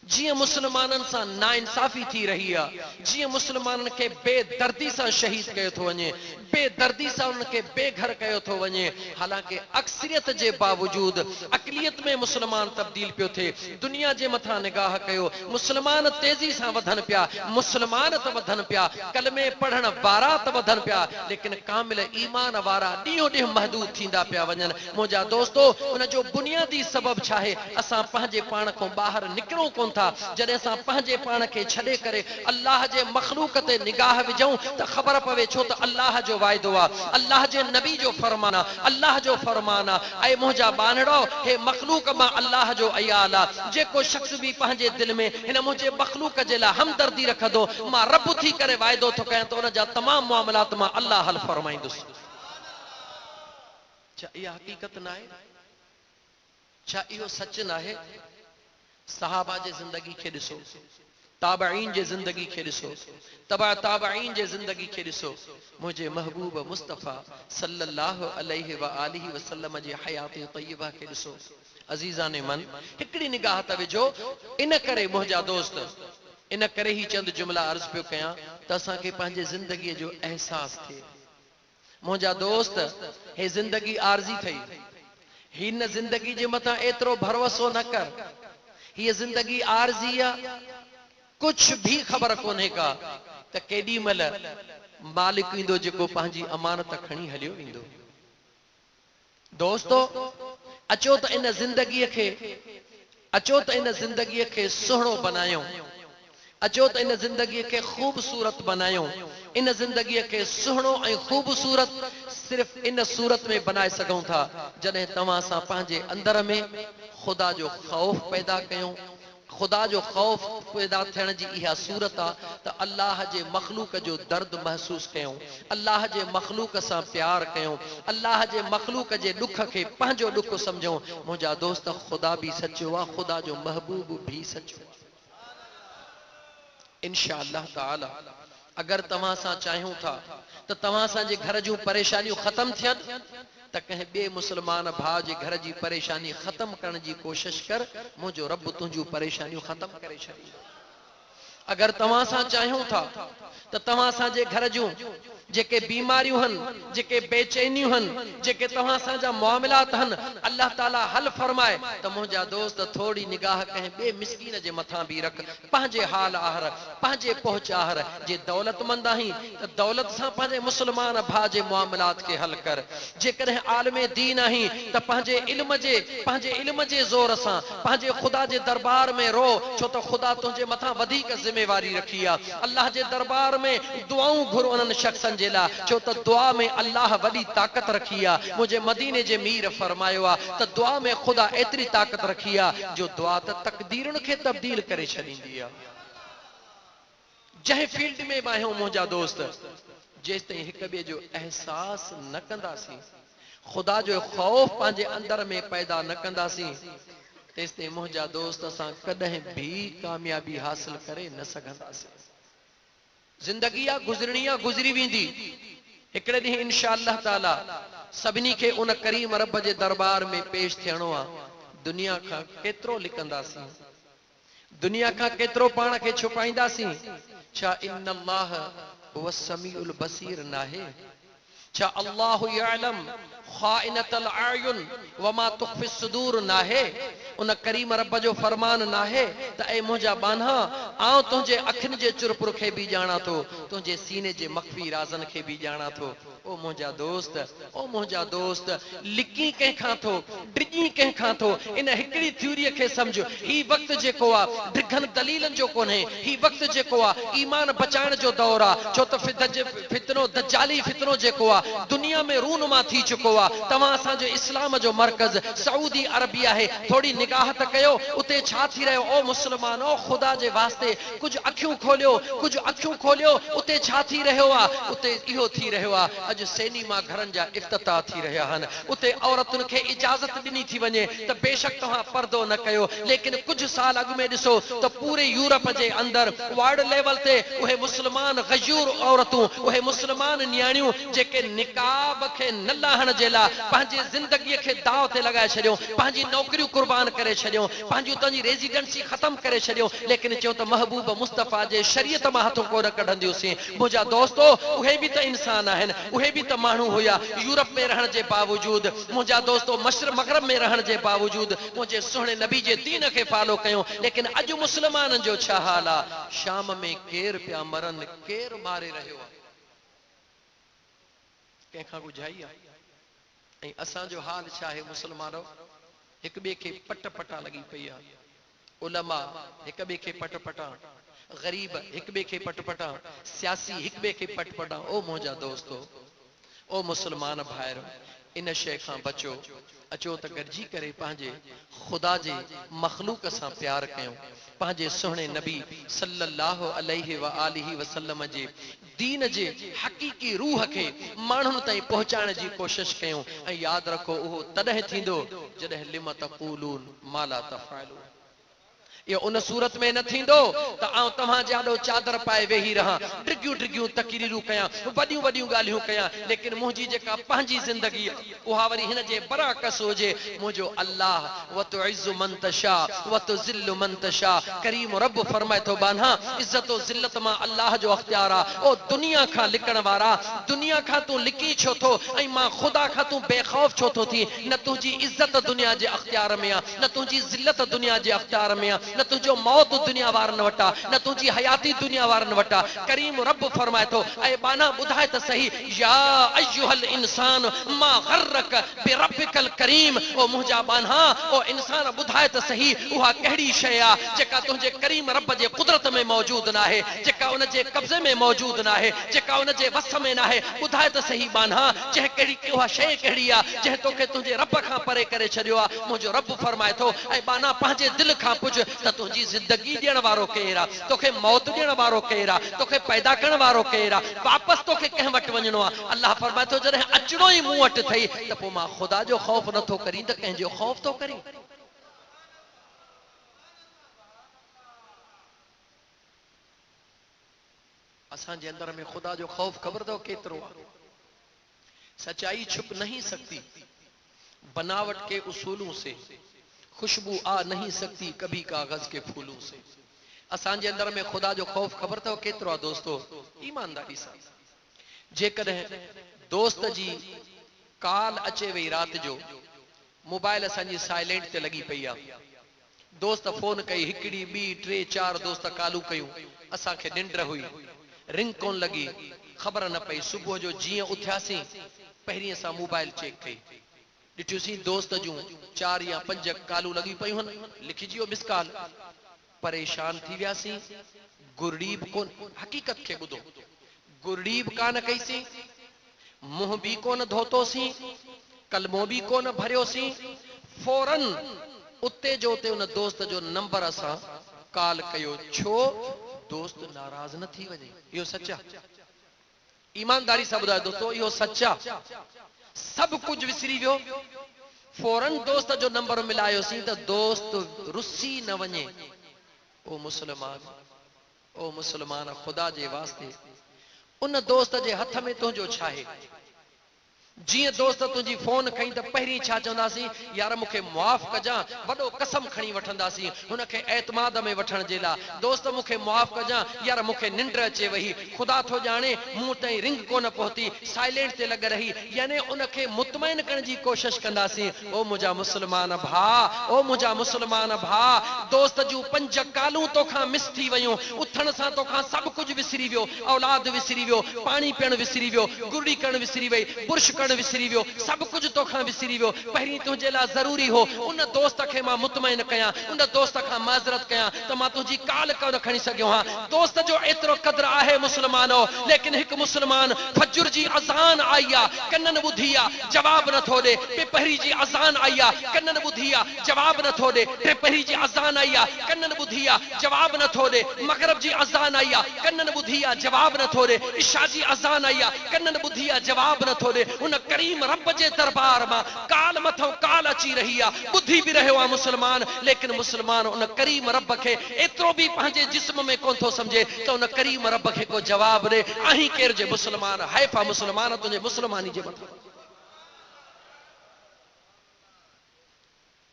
जीअं मुस्लमाननि सां नाइंसाफ़ी थी रही आहे, जीअं मुस्लमाननि खे बेदर्दी सां शहीद कयो थो वञे, बेदर्दी सां उन्हनि खे बेघर कयो थो वञे, हालांकि अक्सरियत जे बावजूद अक़लियत में मुस्लमान तब्दील पियो थिए। दुनिया जे मथां निगाह कयो, मुस्लमान तेज़ी सां वधनि पिया, मुस्लमान त वधनि पिया, कलमे पढ़ण वारा त वधनि पिया, लेकिन कामिल ईमान वारा ॾींहों ॾींहुं महदूद थींदा पिया वञनि। मुंहिंजा दोस्तो, उन जो बुनियादी सबब छा आहे? असां पंहिंजे पाण खां ॿाहिरि निकिरूं कोन था। जॾहिं असां पंहिंजे पाण खे छॾे करे अल्लाह जे मखलूक ते निगाह विझूं त ख़बर पवे, छो त अल्लाह जो वाइदो आहे, अल्लाह जे नबी जो फरमान आहे, अल्लाह जो फरमान आहे, ऐं मुंहिंजा बानड़ो, हे मखलूक मां अल्लाह जो अयाल आहे। जेको शख़्स बि पंहिंजे दिलि में हिन मुंहिंजे मखलूक जे लाइ हमदर्दी रखंदो, मां रब थी करे वाइदो थो कयां त उन जा तमामु मामलात मां अल्लाह हल फरमाईंदुसि। छा इहा हक़ीक़त न आहे? छा इहो सच न आहे? सहाबा जे ज़िंदगी खे ॾिसो, ताबईन जे ज़िंदगी खे ॾिसो, तबा ताबईन जे ज़िंदगी खे ॾिसो, मुंहिंजे महबूब मुस्तफ़ा सल्लल्लाहु अलैहि व आलिहि वसल्लम जे हयात तय्यबा खे ॾिसो। अज़ीज़ान मन, हिकिड़ी निगाह त विझो। इन करे मुंहिंजा दोस्त, इन करे ही चंद जुमला अर्ज़ पियो कयां त असांखे पंहिंजे ज़िंदगीअ जो अहसास थिए। मुंहिंजा दोस्त, हे ज़िंदगी आरज़ी थई, हिन ज़िंदगी जे मथां एतिरो भरोसो न कर, हीअ ज़िंदगी आरज़ी आहे, कुछ भी ख़बर कोन्हे का त केॾी महिल मालिक ईंदो जेको पंहिंजी अमानत खणी हलियो वेंदो। दोस्तो, अचो त इन ज़िंदगीअ खे, अचो त इन ज़िंदगीअ खे सुहिणो बनायूं, अचो त इन ज़िंदगीअ खे ख़ूबसूरत बनायूं। इन ज़िंदगीअ खे सुहिणो ऐं ख़ूबसूरत सिर्फ़ इन सूरत में बनाए सघूं था जॾहिं तव्हां सां पंहिंजे अंदर में ख़ुदा जो ख़ौफ़ पैदा कयूं। ख़ुदा जो ख़ौफ़ पैदा थियण जी इहा सूरत आहे त अल्लाह जे मखलूक जो दर्द महसूस कयूं, अल्लाह जे मखलूक सां प्यार कयूं, अल्लाह जे मखलूक जे ॾुख खे पंहिंजो ॾुख सम्झूं। मुंहिंजा दोस्त, ख़ुदा बि सचो आहे, ख़ुदा जो महबूब भी सचो आहे। इंशा अल्लाह ताला अगर तव्हां सां चाहियूं था त तव्हां सां घर जूं परेशानियूं ख़त्म थियनि त कंहिं ॿिए मुस्लमान भाउ जे घर जी परेशानी ख़त्म करण जी कोशिश कर, मुंहिंजो रब तुंहिंजूं परेशानियूं ख़त्म करे छॾींदो। अगर तव्हां सां चाहियूं था त तव्हां सां घर जूं जेके बीमारियूं हन, जेके बेचैनियूं हन, जेके तव्हां सां जा मामलात हन, अल्लाह ताला हल फरमाए त मुंहिंजा दोस्त थोड़ी निगाह कंहिं ॿिए मिसकीन जे मथां भी रख, पंहिंजे हाल आहर, पंहिंजे पहुच आहर। जे दौलतमंद आहीं त दौलत सां पंहिंजे मुस्लमान भाउ जे मामलात खे हल कर। जेकॾहिं आलमे दीन आहीं त पंहिंजे इल्म जे ज़ोर सां पंहिंजे ख़ुदा जे दरबार में रो, छो त ख़ुदा तुंहिंजे मथां वधीक ज़िम्मेवारी रखी आहे। अल्लाह जे दरबार में दुआऊं घुर उन्हनि शख़्सनि जे लाइ, छो त दुआ में अल्लाह वॾी ताक़त रखी आहे। मुंहिंजे मदीने जे मीर फरमायो आहे त दुआ में ख़ुदा एतिरी ताक़त रखी आहे जो दुआ त तक़दीरुनि खे तब्दील करे छॾींदी आहे। जंहिं फील्ड में बि आहियूं मुंहिंजा दोस्त, जेसि ताईं हिक ॿिए जो एहसास न कंदासीं, ख़ुदा जो ख़ौफ़ पंहिंजे अंदर में पैदा न कंदासीं, तेसि ताईं मुंहिंजा दोस्त असां कॾहिं भी कामयाबी हासिल करे न सघंदासीं। ज़िंदगी आहे, गुज़रणी आहे, गुज़री वेंदी। हिकिड़े ॾींहुं इंशा अल्लाह ताला सभिनी खे उन करीम रब जे दरबार में पेश थियणो आहे। दुनिया खां केतिरो लिकंदासीं, दुनिया खां केतिरो पाण खे छुपाईंदासीं। छा इन्नल्लाह हुव समीउल बसीर नाहे? छा अल्लाहु यअलम खाइनतल अयुन व मा तुख्फी सुदूर नाहे? उन करीम रब जो फरमान ना है त ए मुंहिंजा बान्हा आउं तुंहिंजे अखियुनि जे चुरपुर खे बि ॼाणा थो, तुंहिंजे सीने जे मख़फ़ी राज़नि खे बि ॼाणा थो। ओ मुंहिंजा दोस्त, ओ मुंहिंजा दोस्त, लिकी कंहिंखां थो, डिॼी कंहिंखां थो। इन हिकिड़ी थ्योरीअ खे सम्झ। ही वक़्तु जेको आहे ढिघनि दलीलनि जो कोन्हे, ही वक़्तु जेको आहे ईमान बचाइण जो दौर आहे। छो त फितनो दज्जाली फितनो जेको आहे दुनिया में रूनुमा थी चुको आहे। तव्हां असांजो इस्लाम जो मर्कज़ सऊदी अरबिया आहे, थोड़ी निगाह त कयो उते छा थी रहियो। ओ मुस्लमानो, ख़ुदा जे वास्ते कुछ अखियूं खोलियो, कुछ अखियूं खोलियो। उते छा थी रहियो आहे? उते इहो थी रहियो आहे, अॼु सिनेमा घरनि जा इफ्तिताह थी रहिया आहिनि। उते औरतुनि खे इजाज़त ॾिनी थी वञे त बेशक तव्हां पर्दो न कयो, लेकिन कुछ साल अॻु में ॾिसो त पूरे यूरोप जे अंदरि वर्ल्ड लेवल ते उहे मुस्लमान गयूर औरतूं, उहे मुस्लमान न्याणियूं जेके निकाब खे न लाहण जे लाइ पंहिंजी ज़िंदगीअ खे दाव ते लॻाए छॾियो, पंहिंजी नौकरियूं कुर्बान करे छॾियो, पंहिंजूं तुंहिंजी रेजिडेंसी ख़त्म करे छॾियो, लेकिन चयो त महबूब मुस्तफ़ा जे शरीयत मां हथों कोन कढंदियूंसीं। मुंहिंजा दोस्तो, उहे बि त इंसान आहिनि, उहे बि त माण्हू हुया यूरोप में रहण जे बावजूद। मुंहिंजा दोस्तो, मशरिक़ मग़रिब में रहण जे बावजूद मुंहिंजे सुहिणे नबी जे दीन खे फॉलो कयूं। लेकिन अॼु मुस्लमाननि जो छा हाल आहे? शाम में केर पिया मरनि, केर मारे रहियो आहे, कंहिंखां गुझाई आहे। ऐं असांजो हाल छा आहे मुस्लमानो? हिक ॿिए खे पट पटा लॻी पई आहे। उलमा हिक ॿिए खे पट पटा, गरीब हिक ॿिए खे पट पटा, सियासी हिक ॿिए खे पट पटा। ओ मुंहिंजा दोस्तो, ओ मुस्लमान भाइरो, इन शइ खां बचो। अचो त गॾिजी करे पंहिंजे ख़ुदा जे मख़लूक सां प्यार कयूं, पंहिंजे सुहिणे नबी सल्लल्लाहु अलैहि व आलिहि वसल्लम जे दीन जे हक़ीक़ी रूह खे माण्हुनि ताईं पहुचाइण जी कोशिश कयूं। ऐं यादि रखो, उहो तॾहिं थींदो जॾहिं लिम तक़ूलून मा ला तफ़अलून। ये उन सूरत में न थींदो त आउं तव्हां जाॾो चादर पाए वेही रहां, डिगियूं डिगियूं तकरीरूं कयां, वॾियूं वॾियूं ॻाल्हियूं कयां, लेकिन मुंहिंजी जेका पंहिंजी ज़िंदगी उहा वरी हिन जे बराकस हुजे। मुंहिंजो अल्लाह व तुइज़्ज़ु मन तशा व तुज़िल्लु मन तशा, करीम रब फरमाए थो, बान्हा इज़्ज़त व ज़िल्लत मां अल्लाह जो अख्तियार आहे। ओ दुनिया खां लिकण वारा, दुनिया खां तूं लिकी छो थो ऐं मां ख़ुदा खां तूं बेखौफ छो थो थी? न तुंहिंजी इज़्ज़त दुनिया जे अख्तियार में आहे, न तुंहिंजी ज़िल्लत दुनिया जे अख्तियार में आहे, न तुंहिंजो मौत दुनिया वारनि वटि आहे, न तुंहिंजी हयाती दुनिया वारनि वटि आहे। करीम रब फरमाए थो, ऐ बाना ॿुधाए त सही, या अय्युहल इंसान मा गर्रक बिरब्बिकल करीम। ओ मुंहिंजा बान्हा, ओ इंसान ॿुधाए त सही, उहा कहिड़ी शइ आहे जेका तुंहिंजे करीम रब जे कुदरत में मौजूद न आहे, जेका उन जे कब्ज़े में मौजूद न आहे, जेका उन जे वस में न आहे। ॿुधाए त सही बान्हा, जंहिं कहिड़ी उहा शइ कहिड़ी आहे जंहिं तोखे तुंहिंजे रब खां परे करे छॾियो आहे। मुंहिंजो रब फरमाए थो, ऐं बाना पंहिंजे दिलि खां पुछ त तुंहिंजी ज़िंदगी ॾियण वारो केरु आहे, तोखे मौत ॾियण वारो केरु आहे, तोखे पैदा करण वारो केरु आहे, वापसि तोखे कंहिं वटि वञिणो आहे। अल्लाह फरमाए थो, जॾहिं अचिणो ई मूं वटि अथई त पोइ मां ख़ुदा जो ख़ौफ़ नथो करीं त कंहिंजो ख़ौफ़ थो करीं? असांजे अंदर में ख़ुदा जो ख़ौफ़ ख़बर अथव केतिरो आहे? सच्चाई छुप नहीं सकती, बनावट के उसूलों से खुशबू आ नहीं सकती कभी कागज के फूलों से। असांजे अंदर में ख़ुदा जो ख़ौफ़ ख़बर अथव केतिरो आहे दोस्तो? ईमानदारी सां, जेकॾहिं दोस्त जी काल अचे वई राति जो, मोबाइल असांजी साइलेंट ते लॻी पई आहे, दोस्त फोन कई, हिकिड़ी ॿी टे चार दोस्त कालू कयूं, असांखे निंड हुई, रिंग कोन लॻी, ख़बर न पई। सुबुह जो जीअं उथियासीं पहिरीं असां मोबाइल चेक कई, ॾिठियोसीं दोस्त जूं 4 या 5 कालू लॻी पयूं आहिनि, लिखिजी वियो मिस कॉल। परेशान थी वियासीं, गुरड़ीब कोन, हक़ीक़त खे ॿुधो, गुरड़ीब कान कईसीं, मुंहुं बि कोन धोतोसीं, कलमो बि कोन भरियोसीं, फौरन उते जो उते उन दोस्त जो नंबर असां कॉल कयो। छो? दोस्त नाराज़ न थी वञे। इहो सच आहे, ईमानदारी सां ॿुधायो दोस्तो, इहो सच आहे। सभु कुझु विसरी वियो, फौरन दोस्त जो नंबर मिलायोसीं त दोस्त रुसी न वञे। ओ मुस्लमान, ओ मुस्लमान, ख़ुदा जे वास्ते उन दोस्त जे हथ में तुंहिंजो छा आहे? जी दोस्त तुझी फोन खई तो पहिरीं छा चवंदासीं, यार मूंखे मुआफ़ कजां, वॾो कसम खणी वठंदासीं हुनखे एतमाद में वठण जे लाइ। दोस्त मूंखे मुआफ़ कजां, यार मूंखे निंड अचे वही, ख़ुदा थो ॼाणे मूं ताईं रिंग कोन पहुती, साइलेंट ते लॻ रही, यानी उनखे मुतमइन करण जी कोशिश कंदासीं। ओ मुंहिंजा मुस्लमान भाउ, ओ मुंहिंजा मुस्लमान भाउ, दोस्त जूं 5 कालूं तोखां मिस थी वयूं, उथण सां तोखां सभु कुझु विसरी वियो, औलाद विसरी वियो, पाणी पीअण विसरी वियो, गुरड़ी करण विसरी वई, बुर्श करण विसरी वियो, सब कुछ तोखां विसरी वियो। पहिरीं तुंहिंजे लाइ ज़रूरी हो उन दोस्त खे मां मुतमइन कयां, उन दोस्त खां माज़रत कयां त मां तुंहिंजी काल कोन खणी सघियो हां। दोस्त जो एतिरो क़द्र आहे मुस्लमानो, लेकिन हिकु मुस्लमान फज्र जी अज़ान आई आहे, कननि ॿुधी आहे, जवाब नथो ॾे। पहिरीं जी अज़ान आई आहे, कननि ॿुधी आहे, जवाब नथो ॾे। पहिरीं जी अज़ान आई आहे, कननि ॿुधी आहे, जवाब नथो ॾे। मग़रिब जी अज़ान आई आहे, कननि ॿुधी आहे, जवाब नथो ॾे। इशा जी अज़ान आई आहे, कननि ॿुधी आहे, जवाब नथो ॾे। उन करीम रब जे दरबार मां काल मथो काल अची रही आहे, ॿुधी बि रहियो आहे मुस्लमान, लेकिन मुस्लमान उन करीम रब खे एतिरो बि पंहिंजे जिस्म में कोन थो समझे त उन करीम रब खे को जवाब ॾे। आहीं केर जे मुस्लमान, हैफ़ा मुस्लमान तुंहिंजे मुस्लमानी जे मथां।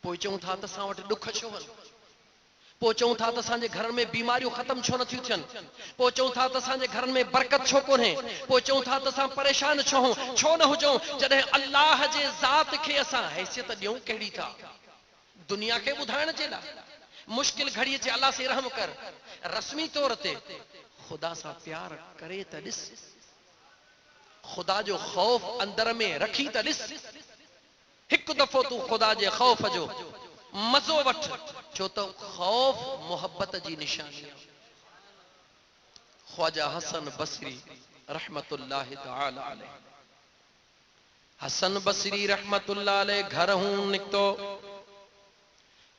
पोइ चऊं था त असां वटि ॾुख छो आहिनि, पोइ चऊं था त असांजे घरनि में बीमारियूं ख़तम छो नथियूं थियनि, पोइ चऊं था त असांजे घरनि में बरकत छो कोन्हे, पोइ चऊं था त असां परेशान छो न हुजऊं, जॾहिं अल्लाह जे ज़ात खे असां हैसियत ॾियूं कहिड़ी था दुनिया खे ॿुधाइण जे लाइ। मुश्किल घड़ी अचे अल्लाह से रहम कर, रस्मी तौर ते ख़ुदा सां प्यार करे त ॾिस, ख़ुदा जो ख़ौफ़ अंदर में रखी त ॾिस। हिकु दफ़ो तूं ख़ुदा जे ख़ौफ़ जो मज़ो वठ, छो त ख़ौफ़ मोहब्बत जी निशानी आहे। ख्वाजा हसन बसरी रहमतुल्लाह तआला अलैह, हसन बसरी रहमतुल्लाह अलैह घर हूं निकतो,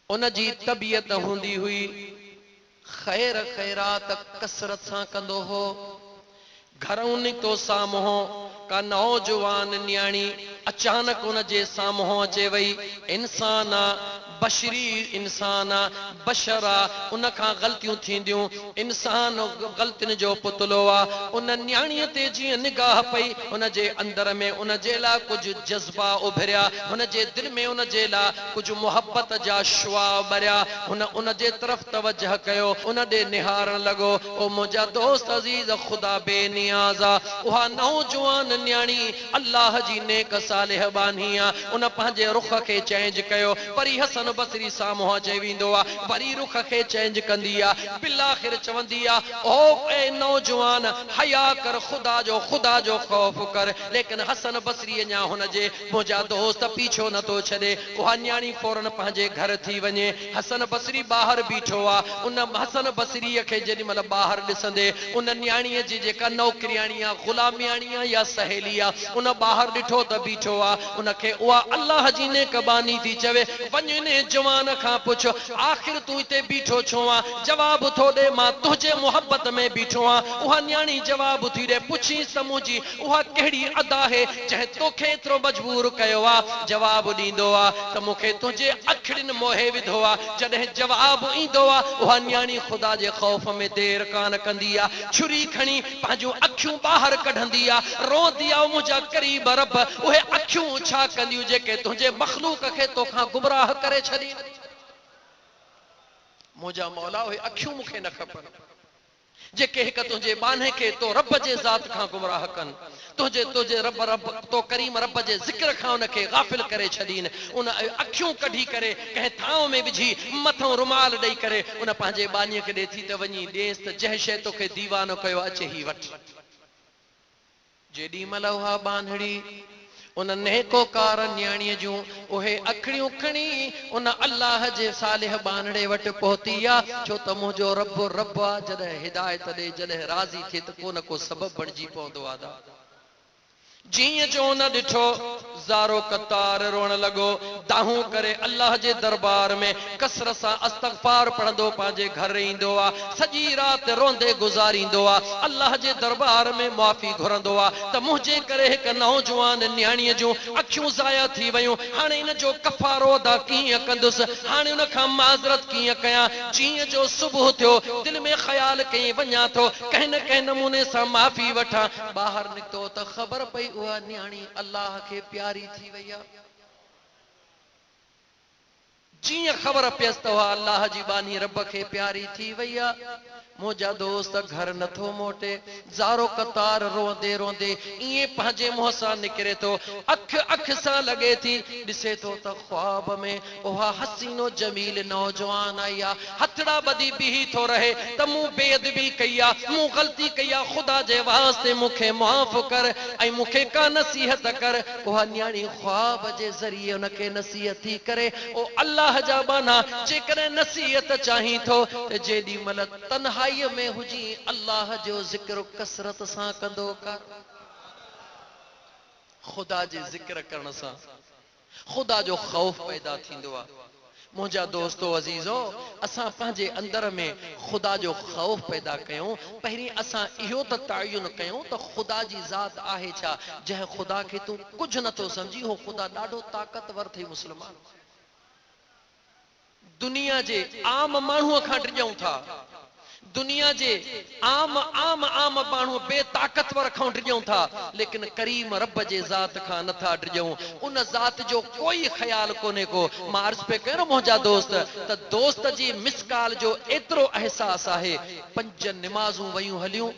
उन जी तबियत हूंदी हुई ख़ैर ख़ैरात कसरत सां कंदो हो। घरों निकतो साम्हूं का नौजवान न्याणी अचानक उन जे साम्हूं अचे वई। इंसान बशरी, इंसान बशरा, उन खां ग़लतियूं थींदियूं, इंसान ग़लतियुनि जो पुतलो आहे। उन न्याणीअ ते जीअं निगाह पई, उन जे अंदर में उन जे लाइ कुझु जज़्बा उभरिया, हुन जे दिलि में उन जे लाइ कुझु मोहब्बत जा शुआ भरिया। उन जे तरफ़ तवजह कयो, उन ॾे निहारण लॻो। ओ मुंहिंजा दोस्त अज़ीज़, ख़ुदा बेनियाज़ आहे। उहा नौजवान न्याणी अल्लाह जी नेक सालिह बानी आहे। उन पंहिंजे रुख खे चेंज कयो, वरी हसन बसरी साम्हूं अची वेंदो आहे, वरी रुख खे चेंज कंदी आहे, बिलाखिर चवंदी आहे, ओ ए नौजवान, हया कर, ख़ुदा जो ख़ौफ़ कर। लेकिन हसन बसरी अञा हुन जे मुंहिंजा दोस्त पीछो नथो छॾे। उहा न्याणी फौरन पंहिंजे घर थी वञे। हसन बसरी ॿाहिरि बीठो आहे। उन हसन बसरीअ खे जेॾी महिल ॿाहिरि ॾिसंदे, उन न्याणीअ जी जेका नौकरियाणी आहे, ग़ुलामियाणी आहे या सहेली आहे, उन ॿाहिरि ॾिठो त बीठो आहे। उनखे उहा अल्लाह जी नेक बानी थी चवे, वञ इन जवान खां पुछ, आख़िर तूं हिते बीठो छो आहे? जवाब थो ॾे, मां तुंहिंजे मोहब्बत में बीठो आहियां। उहा न्याणी जवाब थी ॾे, पुछीस त मुंहिंजी उहा कहिड़ी अदा आहे जंहिं तोखे एतिरो मजबूर कयो आहे? जवाब ॾींदो आहे त मूंखे तुंहिंजे अखियुनि मोहे विधो आहे। जॾहिं जवाब ईंदो आहे, उहा न्याणी ख़ुदा जे ख़ौफ़ में देर कान कंदी आहे, छुरी खणी पंहिंजूं अखियूं ॿाहिरि कढंदी आहे, रोंदी आहे, मुंहिंजा करीब रब, उहे अखियूं छा कंदियूं जेके तुंहिंजे मख़लूक खे तोखां गुमराह करे छॾी। मुंहिंजा मौला, उहे अखियूं मूंखे न खपनि जेके हिक तुंहिंजे बाने खे तो रब जे ज़ात खां गुमराह कनि, तुंहिंजे रब तो करीम रब जे ज़िक्र खां उनखे गाफ़िल करे छॾीनि। उन अखियूं कढी करे कंहिं थांव में विझी, मथों रुमाल ॾेई करे उन पंहिंजे बानीअ खे ॾे थी त वञी ॾेसि त जंहिं शइ तोखे दीवानो कयो अचे ही वठ। जेॾी महिल उहा बांधड़ी उन नेकोकार न्याणीअ जूं उहे अखियूं खणी उन अल्लाह जे सालिह बानड़े वटि पहुती आहे। छो त मुंहिंजो रब आहे, जॾहिं हिदायत ॾे, जॾहिं राज़ी थिए त को न को सबबु बणिजी पवंदो आहे। जीअं जो न ॾिठो, ज़ारो कतार रोअण लॻो, दाहूं करे अल्लाह जे दरबार में कसरत सां इस्तग़फ़ार पढ़ंदो पंहिंजे घर ईंदो आहे। सॼी राति रोंदे गुज़ारींदो आहे, अल्लाह जे दरबार में माफ़ी घुरंदो आहे त मुंहिंजे करे हिकु नौजवान न्याणीअ जूं अखियूं ज़ाया थी वयूं, हाणे इन जो कफ़ारो अदा कीअं कंदुसि, हाणे उन खां माज़रत कीअं कयां। जीअं जो सुबुह थियो, दिलि में ख़्याल कई वञा थो कंहिं न कंहिं नमूने सां माफ़ी वठां। ॿाहिरि निकितो त ख़बर पई उहा न्याणी अल्लाह के प्यारी थी वई आहे। जियां ख़बर पियसि त उहा अल्लाह जी बानी रब के प्यारी थी वई आहे। मुंहिंजा दोस्त घर नथो मोटे, ज़ारो कतार रोंदे रोंदे ईअं पंहिंजे मुंहं सां निकिरे थो, अख अख सां लॻे थी, ॾिसे थो त ख्वाब में उहा हसीनो जमील नौजवान आई आहे, हथड़ा ॿधी बीही थो रहे त मूं बेअदबी कई आहे, मूं ग़लती कई आहे, ख़ुदा जे वास्ते मूंखे माफ़ कर ऐं मूंखे का नसीहत कर। उहा न्याणी ख्वाब जे ज़रिए उनखे नसीहत थी करे, ओ अल्लाह जा बाना जेकॾहिं नसीहत चाहीं थो त जेॾी महिल तन्हाईअ में हुजी अल्लाह जो ज़िक्र कसरत सां कंदो कर। ख़ुदा जे ज़िक्र करण सां ख़ुदा जो ख़ौफ पैदा थींदो आहे। मुंहिंजा दोस्तो अज़ीज़ो, असां पंहिंजे अंदर में ख़ुदा जो ख़ौफ पैदा कयूं। पहिरीं असां इहो त तयन कयूं त ख़ुदा जी ज़ात आहे छा। जंहिं ख़ुदा खे तूं कुझु नथो सम्झी, हो ख़ुदा ॾाढो ताक़तवर अथई। मुस्लमान दुनिया जे आम माण्हूअ खां डिॼूं था, दुनिया जे आम आम आम माण्हू बेताकतवर खां डिॼूं था, लेकिन करीम रब जे ज़ात खां नथा डिॼूं। उन ज़ात जो कोई ख़्याल कोन्हे को। मां अर्ज़ पे कयो मुंहिंजा दोस्त त दोस्त जी मिसकाल जो एतिरो अहसास आहे। 5 निमाज़ूं वयूं हलियूं,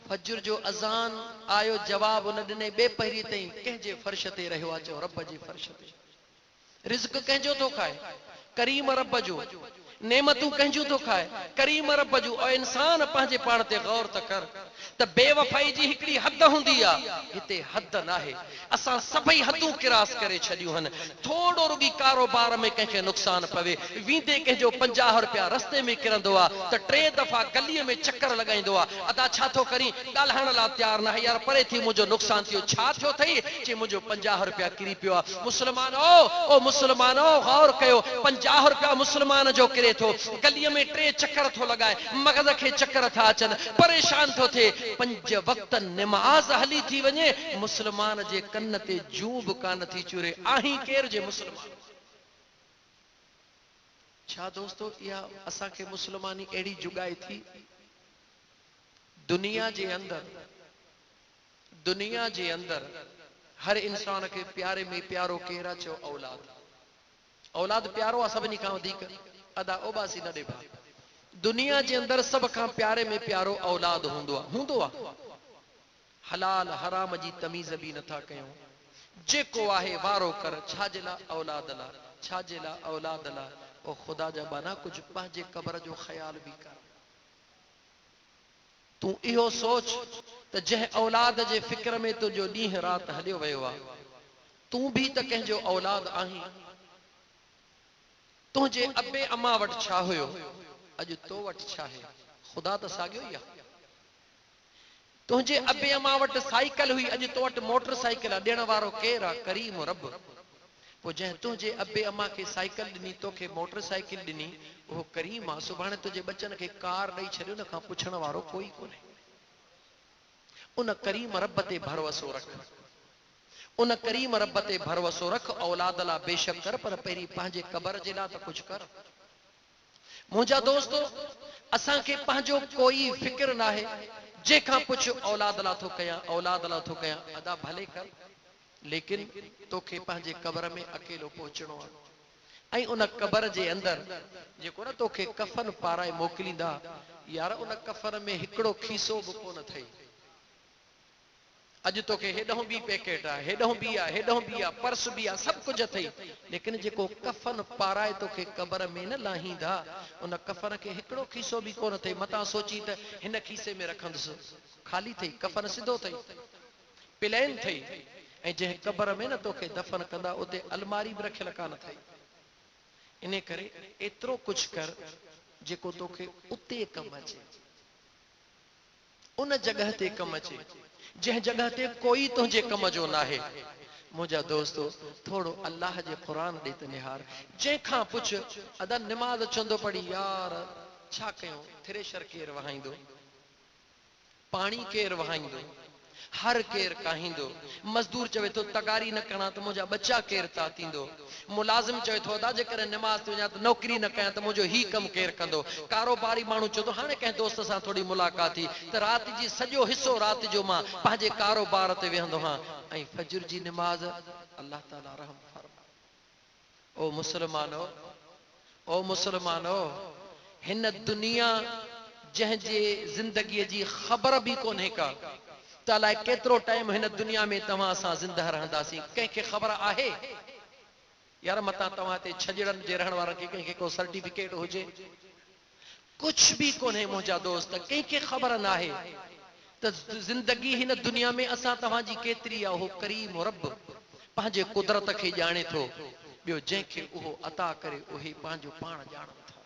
फजर जो अज़ान आयो, जवाब न ॾिने, ॿे पहिरीं ताईं कंहिंजे फर्श ते रहियो आहे। चओ रब जे फर्श ते। रिज़्क कंहिंजो थो खाए, करीम रब जो। नेमतूं कंहिंजूं थो खाए, करीम रब जूं। ऐं इंसान पंहिंजे पाण ते गौर त कर त बेवफ़ाई जी हिकिड़ी हद हूंदी आहे, हिते हद नाहे। असां सभई हदूं किरास करे छॾियूं आहिनि। थोरो रुॻी कारोबार में कंहिंखे नुक़सान पवे, वींदे कंहिंजो 50 रुपया रस्ते में किरंदो आहे त 3 दफ़ा गलीअ में चकर लॻाईंदो आहे। अदा छा थो करी, ॻाल्हाइण लाइ तयारु न आहे। यार परे थी, मुंहिंजो नुक़सान थियो। छा थियो अथई? चई मुंहिंजो 50 रुपया किरी पियो आहे। मुस्लमानो, ओ मुस्लमानो, गौर कयो, 50 रुपया मुस्लमान जो किरे थो, गलीअ में 3 चक्कर थो लॻाए, मग़ज़ खे चक्कर था अचनि, परेशान थो थिए। 5 वक़्त निमाज़ हली थी वञे, मुस्लमान जे कन ते जूं बि कान थी चुरे। आहीं केर जे मुस्लमान? छा दोस्तो, इहा असांखे मुस्लमानी अहिड़ी जुगाए थी। दुनिया जे अंदर हर इंसान के प्यारे में प्यारो केरा? चो औलाद। औलाद प्यारो आहे सभिनी खां वधीक। अदा ओबासी न ॾे भाउ। दुनिया जे अंदर सभ खां प्यारे में प्यारो औलाद हूंदो आहे। हलाल हराम जी तमीज़ बि नथा कयूं। जेको आहे वारो कर। छाजे लाइ? औलाद लाइ। छाजे लाइ? औलाद लाइ। ओ ख़ुदा जा बाना कुझु पंहिंजे क़ब्र जो ख़्याल बि कर। तूं इहो सोच त जंहिं औलाद जे फिक्र में तुंहिंजो ॾींहुं राति हलियो वियो आहे, तूं बि त कंहिंजो औलाद आहीं। तुंहिंजे अबे अमा वटि छा हुयो, अॼु तो वटि छा आहे? ख़ुदा त साॻियो ई आहे। तुंहिंजे अबे अमा वटि साइकिल हुई, अॼु तो वटि मोटर साइकिल आहे। ॾियण वारो केरु आहे? करीम रब। पोइ जंहिं तुंहिंजे अबे अमा खे साइकिल ॾिनी, तोखे मोटर साइकिल ॾिनी, उहो करीम आहे। सुभाणे तुंहिंजे बचनि खे कार ॾेई छॾियो, न खां पुछण वारो कोई कोन्हे। उन करीम रब ते भरोसो रख। उन करीम रब ते भरोसो रख। औलाद लाइ बेशक कर, पर पहिरीं पंहिंजे क़ब्र जे लाइ त कुझु कर। मुंहिंजा दोस्तो, असांखे पंहिंजो कोई फिक्र न आहे। जंहिंखां पुछ औलाद लाइ थो कयां, औलाद लाइ थो कयां। अदा भले कर, लेकिन तोखे पंहिंजे क़ब्र में अकेलो पहुचणो आहे। ऐं उन क़ब्र जे अंदर जेको न तोखे कफन पाराए मोकिलींदा, यार उन कफन में हिकिड़ो खीसो बि कोन अथई। अॼु तोखे हेॾों बि पैकेट आहे, हेॾों बि आहे, हेॾों बि आहे, पर्स बि आहे, सभु कुझु अथई, लेकिन जेको कफन पाराए तोखे क़ब्र में न लाहींदा, उन कफन खे हिकिड़ो खीसो बि कोन अथई। मतां सोची त हिन खीसे में रखंदुसि, ख़ाली अथई। कफन सिधो अथई, प्लेन अथई। ऐं जंहिं क़ब्र में न तोखे दफ़न कंदा, उते अलमारी बि रखियल कान अथई। इन करे एतिरो कुझु कर जेको तोखे उते कमु अचे, उन जॻह ते कमु अचे जंहिं जॻह ते कोई तुंहिंजे कम जो न आहे। मुंहिंजा दोस्तो, थोरो अल्लाह जे क़ुरान ॾे त निहार। जंहिंखां पुछ, अदा निमाज़ चवंदो पढ़ी, यार छा कयूं? थ्रेशर केरु वहाईंदो? पाणी केरु वहाईंदो? हर केर काहींदो। मजदूर चवे तो तगारी न कणा तो मुझा बच्चा केर ता तींदो। मुलाजिम चवे तो अदा जे करे नमाज ते वञा तो नौकरी न कयां तो मुझो ही कम केर कंदो। कारोबारी माण्हू चवे तो हाणे कंहिं दोस्त सां थोड़ी मुलाकात थी त रात जी सॼो हिस्सो रात जो मां पंहिंजे कारोबार ते वेहंदो हां ऐं फजर जी नमाज अल्लाह ताला रहम फरमा। ओ मुसलमानो, ओ मुसलमानो, हिन दुनिया जंहिंजे ज़िंदगीअ जी ख़बर बि कोन्हे का त अलाए केतिरो टाइम हिन दुनिया में तव्हां सां ज़िंदह रहंदासीं। कंहिंखे ख़बर आहे? यार मतां तव्हां ते छजड़नि जे रहण वारनि खे कंहिंखे को सर्टिफिकेट हुजे? कुछ भी कोन्हे मुंहिंजा दोस्त, कंहिंखे ख़बर न आहे त ज़िंदगी हिन दुनिया में असां तव्हांजी केतिरी आहे। उहो करीम रब पंहिंजे कुदरत खे ॼाणे थो। ॿियो जंहिंखे उहो अता करे उहे पंहिंजो पाण ॼाणनि था।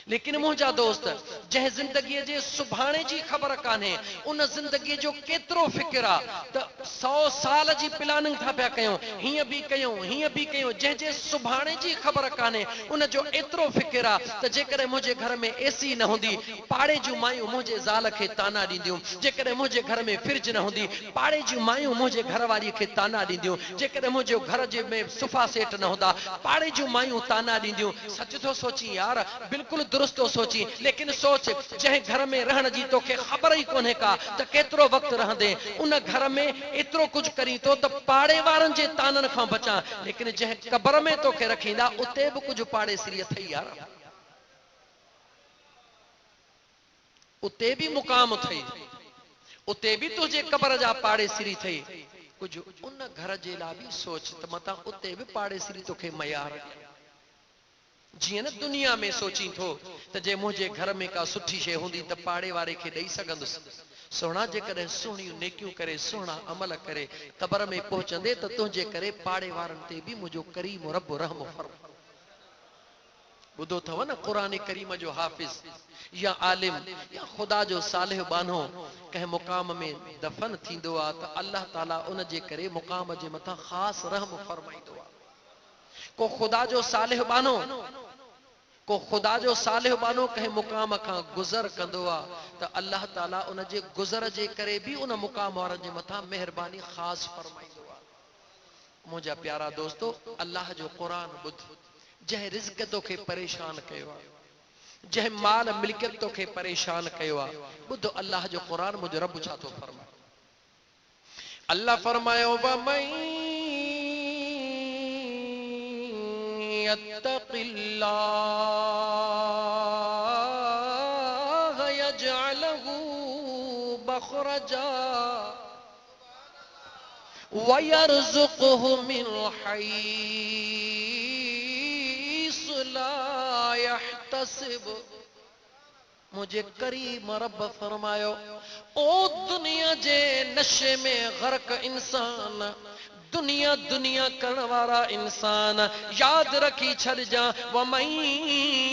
लेकिन मुंहिंजा दोस्त, जंहिं ज़िंदगीअ जे सुभाणे जी ख़बर कान्हे उन ज़िंदगीअ जो केतिरो फ़िक्र आहे त 100 साल जी प्लानिंग था पिया कयूं, हीअं बि कयूं, हीअं बि कयूं। जंहिंजे सुभाणे जी ख़बर कान्हे उन जो एतिरो फ़िक्र आहे त जेकॾहिं मुंहिंजे घर में एसी न हूंदी पाड़े जूं मायूं मुंहिंजे ज़ाल खे ताना ॾींदियूं। जेकॾहिं मुंहिंजे घर में फ्रिज न हूंदी पाड़े जूं मायूं मुंहिंजे घरवारीअ खे ताना ॾींदियूं। जेकॾहिं मुंहिंजे घर जे में सोफा सेट न हूंदा पाड़े जूं मायूं ताना ॾींदियूं। सच थो सोची यार, बिल्कुलु दुरुस्त थो सोची। लेकिन सोच, जंहिं घर में रहण जी तोखे ख़बर ई कोन्हे का त केतिरो वक़्तु रहंदे, उन घर में एतिरो कुझु करी थो त पाड़े वारनि जे ताननि खां बचां। लेकिन जंहिं क़बर में तोखे रखींदा उते बि कुझु पाड़े सिरी अथई यार, उते भी मुकाम अथई, उते भी तुझे कब्र जा पाड़े सिरी थई। कुछ उन घर जे लाइ भी सोच त मता उते भी पाड़े सिरी तोखे मयार। जीअं न दुनिया में सोची थो त जे मुंहिंजे घर में का सुठी शइ हूंदी त पाड़े वारे खे ॾेई सघंदुसि। सोना जेकॾहिं सुहिणियूं नेकियूं करे सुहिणा अमल करे कब्र में पहुचंदे त तुंहिंजे करे पाड़े वारनि ते भी मुंहिंजो करीम रब रहम फरमा। ॿुधो अथव न क़ुरान करीम जो हाफ़िज़ या आलिम या ख़ुदा जो सालिह बानो कंहिं मुक़ाम में दफ़न थींदो आहे त अल्लाह ताला उन जे करे मुक़ाम जे मथां ख़ासि रहम फरमाईंदो आहे। को ख़ुदा जो सालिह बानो, को ख़ुदा जो सालिह बानो कंहिं मुक़ाम खां गुज़र कंदो आहे त अल्लाह ताला उन जे गुज़र जे करे भी उन मुक़ाम वारनि जे मथां महिरबानी ख़ासि फरमाईंदो आहे। मुंहिंजा प्यारा दोस्तो, अल्लाह जो क़ुरान ॿुध। जंहिं रिज़्क़ तोखे परेशान कयो आहे, जंहिं माल मिल्कियत तोखे परेशान कयो आहे, ॿुध अल्लाह जो क़ुरान। मुंहिंजो रब छा थो फरमाए? अल्लाह फरमायो वमन यत्तक़िल्लाह यजअलहु मख़रजा वयरज़ुक़हु मिन हैसु ला यहतसिब। मुझे करीम रब फरमायो, ओ दुनिया जे नशे में गर्क इंसान, दुनिया दुनिया करण वारा इंसान, याद रखी छॾजां वमन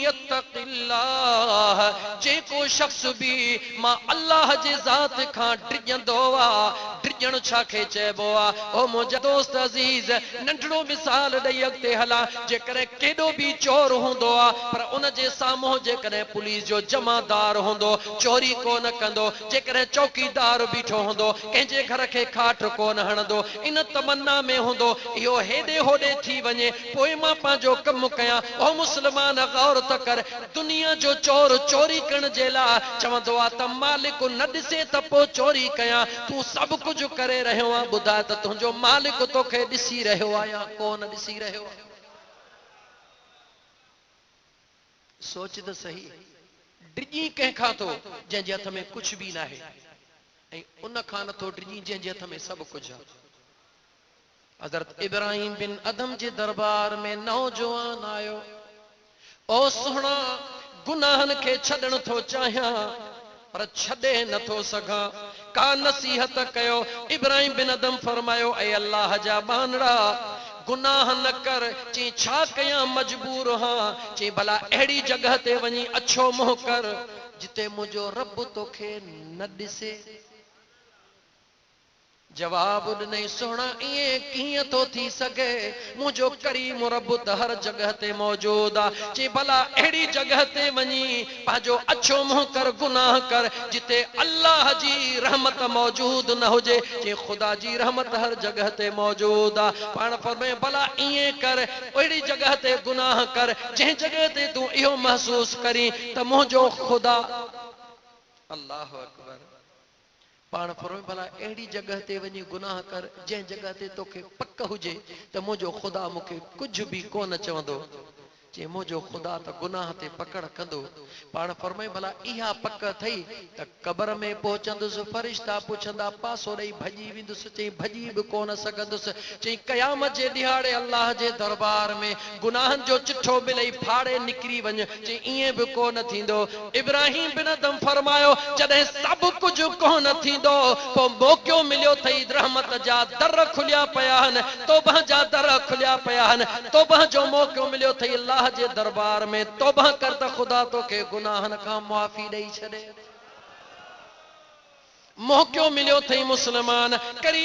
यत्तक़िल्लाह, जेको शख्स भी मां अल्लाह जे ज़ात खां डिॼंदो आहे। डिॼण छा खे चइबो आहे? ओ मुंहिंजा दोस्त अज़ीज़, नंढड़ो मिसाल ॾेई अॻिते हलां। जेकॾहिं केॾो भी चोर हूंदो आहे पर उन जे साम्हूं जेकॾहिं पुलिस जो जमादार हूंदो, चोरी कोन कंदो। जेकॾहिं चौकीदार बीठो हूंदो, कंहिंजे घर खे खाट कोन हणंदो, इन तमन्ना में हूंदो इहो हेॾे होॾे थी वञे पोइ मां पंहिंजो कमु कयां। ओ मुस्लमान गौर त कर, दुनिया जो चोर चोरी करण जे लाइ चवंदो आहे त मालिक न ॾिसे त पोइ चोरी कयां। तूं सभु कुझु करे रहियो आहे, ॿुधाए त तुंहिंजो मालिक तोखे ॾिसी रहियो आहे या कोन ॾिसी रहियो आहे? सोच त सही। डिॼी कंहिंखां थो जंहिंजे हथ में कुझु बि न आहे, ऐं उन खां नथो डिॼी जंहिंजे हथ में सभु कुझु आहे। हज़रत इब्राहिम बिन अदम जे दरबार में नौजवान आयो। ओ सुहिणा, गुनाहनि खे छॾण थो चाहियां पर छॾे नथो सघां। का नसीहत कयो। इब्राहिम बिन अदम फरमायो, ऐ अल्लाह जा बानड़ा, गुनाह न कर। चई छा कयां, मजबूर हां। चई भला अहिड़ी जगह ते वञी अछो मुंहुं कर जिते मुंहिंजो रब तोखे न ॾिसे। जवाब ॾिनई सोना इएं कीअं थो थी सघे, मुंहिंजो करीम रब त हर जगह ते मौजूद आहे। चई भला अहिड़ी जगह ते वञी पंहिंजो अछो मुंहुं कर, गुनाह कर, जिते अल्लाह जी रहमत मौजूद न हुजे। चई ख़ुदा जी रहमत हर जगह ते मौजूद आहे। पाण फरमाए भला ईअं कर, अहिड़ी जगह ते गुनाह कर जंहिं जगह ते तूं इहो महसूस करी त मुंहिंजो ख़ुदा, अल्लाह अकबर, पाण फरमाए भला अहिड़ी जगह ते वञी गुनाह कर जंहिं जगह ते तोखे पक हुजे त मुंहिंजो ख़ुदा मूंखे कुझु बि कोन चवंदो। चई मुंहिंजो ख़ुदा त गुनाह ते पकड़ कंदो। पाण फरमाए भला इहा पक थई त क़बर में पहुचंदुसि, फरिश्ता पुछंदा, पासो ॾेई भॼी वेंदुसि। चई भॼी बि कोन सघंदुसि। चई क़यामत जे ॾिहाड़े अल्लाह जे दरबार में गुनाहनि जो चिठो मिलई फाड़े निकिरी वञ। चई ईअं बि कोन थींदो। इब्राहिम बिन अदम फरमायो जॾहिं सभु कुझु कोन थींदो पोइ मौक़ो मिलियो अथई, रहमत जा दर खुलिया पिया आहिनि, तौबह जा दर खुलिया पिया आहिनि, तौबह जो मौक़ो मिलियो अथई अल्लाह जे दरबार में, तौबह कर त ख़ुदा तोखे गुनाहनि खां मुआफ़ी ॾेई छॾे। मौक़ो मिलियो अथई मुस्लमान करी